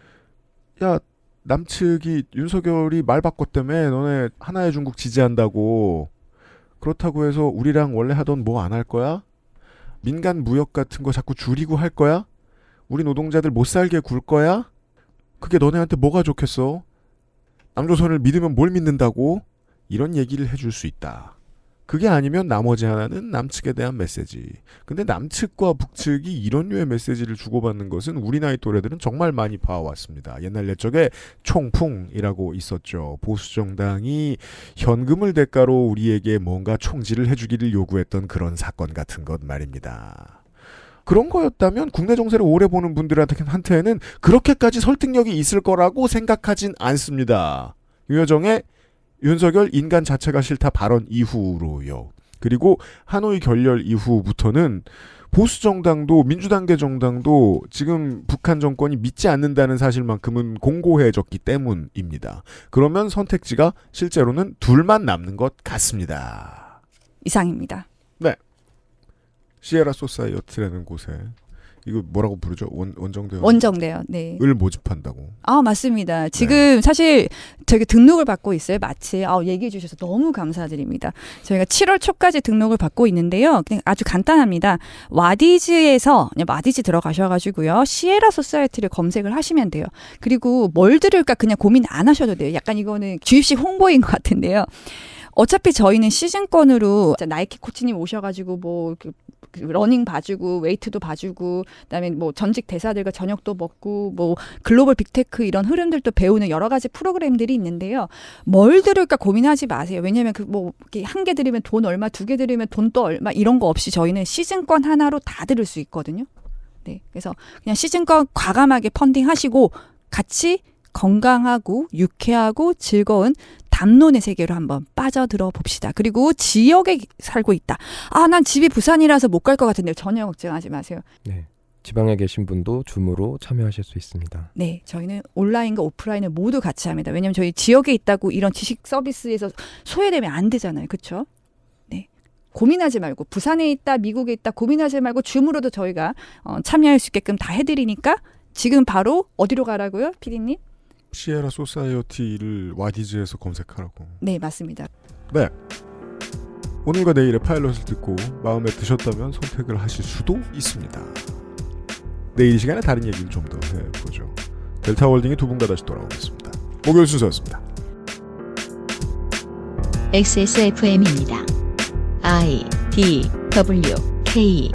야 남측이 윤석열이 말 바꿨다며 너네 하나의 중국 지지한다고. 그렇다고 해서 우리랑 원래 하던 뭐 안 할 거야? 민간 무역 같은 거 자꾸 줄이고 할 거야? 우리 노동자들 못 살게 굴 거야? 그게 너네한테 뭐가 좋겠어? 남조선을 믿으면 뭘 믿는다고? 이런 얘기를 해줄 수 있다. 그게 아니면 나머지 하나는 남측에 대한 메시지. 근데 남측과 북측이 이런 류의 메시지를 주고받는 것은 우리 나이 또래들은 정말 많이 봐왔습니다. 옛날 옛적에 총풍이라고 있었죠. 보수정당이 현금을 대가로 우리에게 뭔가 총질을 해주기를 요구했던 그런 사건 같은 것 말입니다. 그런 거였다면 국내 정세를 오래 보는 분들한테는 그렇게까지 설득력이 있을 거라고 생각하진 않습니다. 유여정의 윤석열 인간 자체가 싫다 발언 이후로요. 그리고 하노이 결렬 이후부터는 보수정당도 민주당계 정당도 지금 북한 정권이 믿지 않는다는 사실만큼은 공고해졌기 때문입니다. 그러면 선택지가 실제로는 둘만 남는 것 같습니다. 이상입니다. 네. 시에라 소사이어티라는 곳에 이거 뭐라고 부르죠? 원정대요. 네. 을 모집한다고. 아 맞습니다. 지금 사실 저희가 등록을 받고 있어요. 마치 얘기해 주셔서 너무 감사드립니다. 저희가 7월 초까지 등록을 받고 있는데요. 그냥 아주 간단합니다. 와디즈에서 그냥 와디즈 들어가셔가지고요. 시에라 소사이어티를 검색을 하시면 돼요. 그리고 뭘 들을까 그냥 고민 안 하셔도 돼요. 약간 이거는 주입식 홍보인 것 같은데요. 어차피 저희는 시즌권으로 나이키 코치님 오셔가지고 뭐 러닝 봐주고 웨이트도 봐주고 그다음에 뭐 전직 대사들과 저녁도 먹고 뭐 글로벌 빅테크 이런 흐름들도 배우는 여러 가지 프로그램들이 있는데요. 뭘 들을까 고민하지 마세요. 왜냐하면 뭐 한 개 들으면 돈 얼마, 2개 들으면 돈 또 얼마 이런 거 없이 저희는 시즌권 하나로 다 들을 수 있거든요. 네, 그래서 그냥 시즌권 과감하게 펀딩하시고 같이 건강하고 유쾌하고 즐거운 담론의 세계로 한번 빠져들어 봅시다. 그리고 지역에 살고 있다. 난 집이 부산이라서 못 갈 것 같은데요. 전혀 걱정하지 마세요. 네, 지방에 계신 분도 줌으로 참여하실 수 있습니다. 네, 저희는 온라인과 오프라인을 모두 같이 합니다. 왜냐하면 저희 지역에 있다고 이런 지식 서비스에서 소외되면 안 되잖아요. 그렇죠? 네, 고민하지 말고 부산에 있다, 미국에 있다 고민하지 말고 줌으로도 저희가 참여할 수 있게끔 다 해드리니까 지금 바로 어디로 가라고요, PD님? 시에라 소사이어티를 와디즈에서 검색하라고. 네, 맞습니다. 네. 오늘과 내일의 파일럿을 듣고 마음에 드셨다면 선택을 하실 수도 있습니다. 내일 이 시간에 다른 얘기를 좀 더 해보죠. 델타월딩이 두 분과 다시 돌아오겠습니다. 목요일 순서였습니다. XSFM입니다. I, D, W, K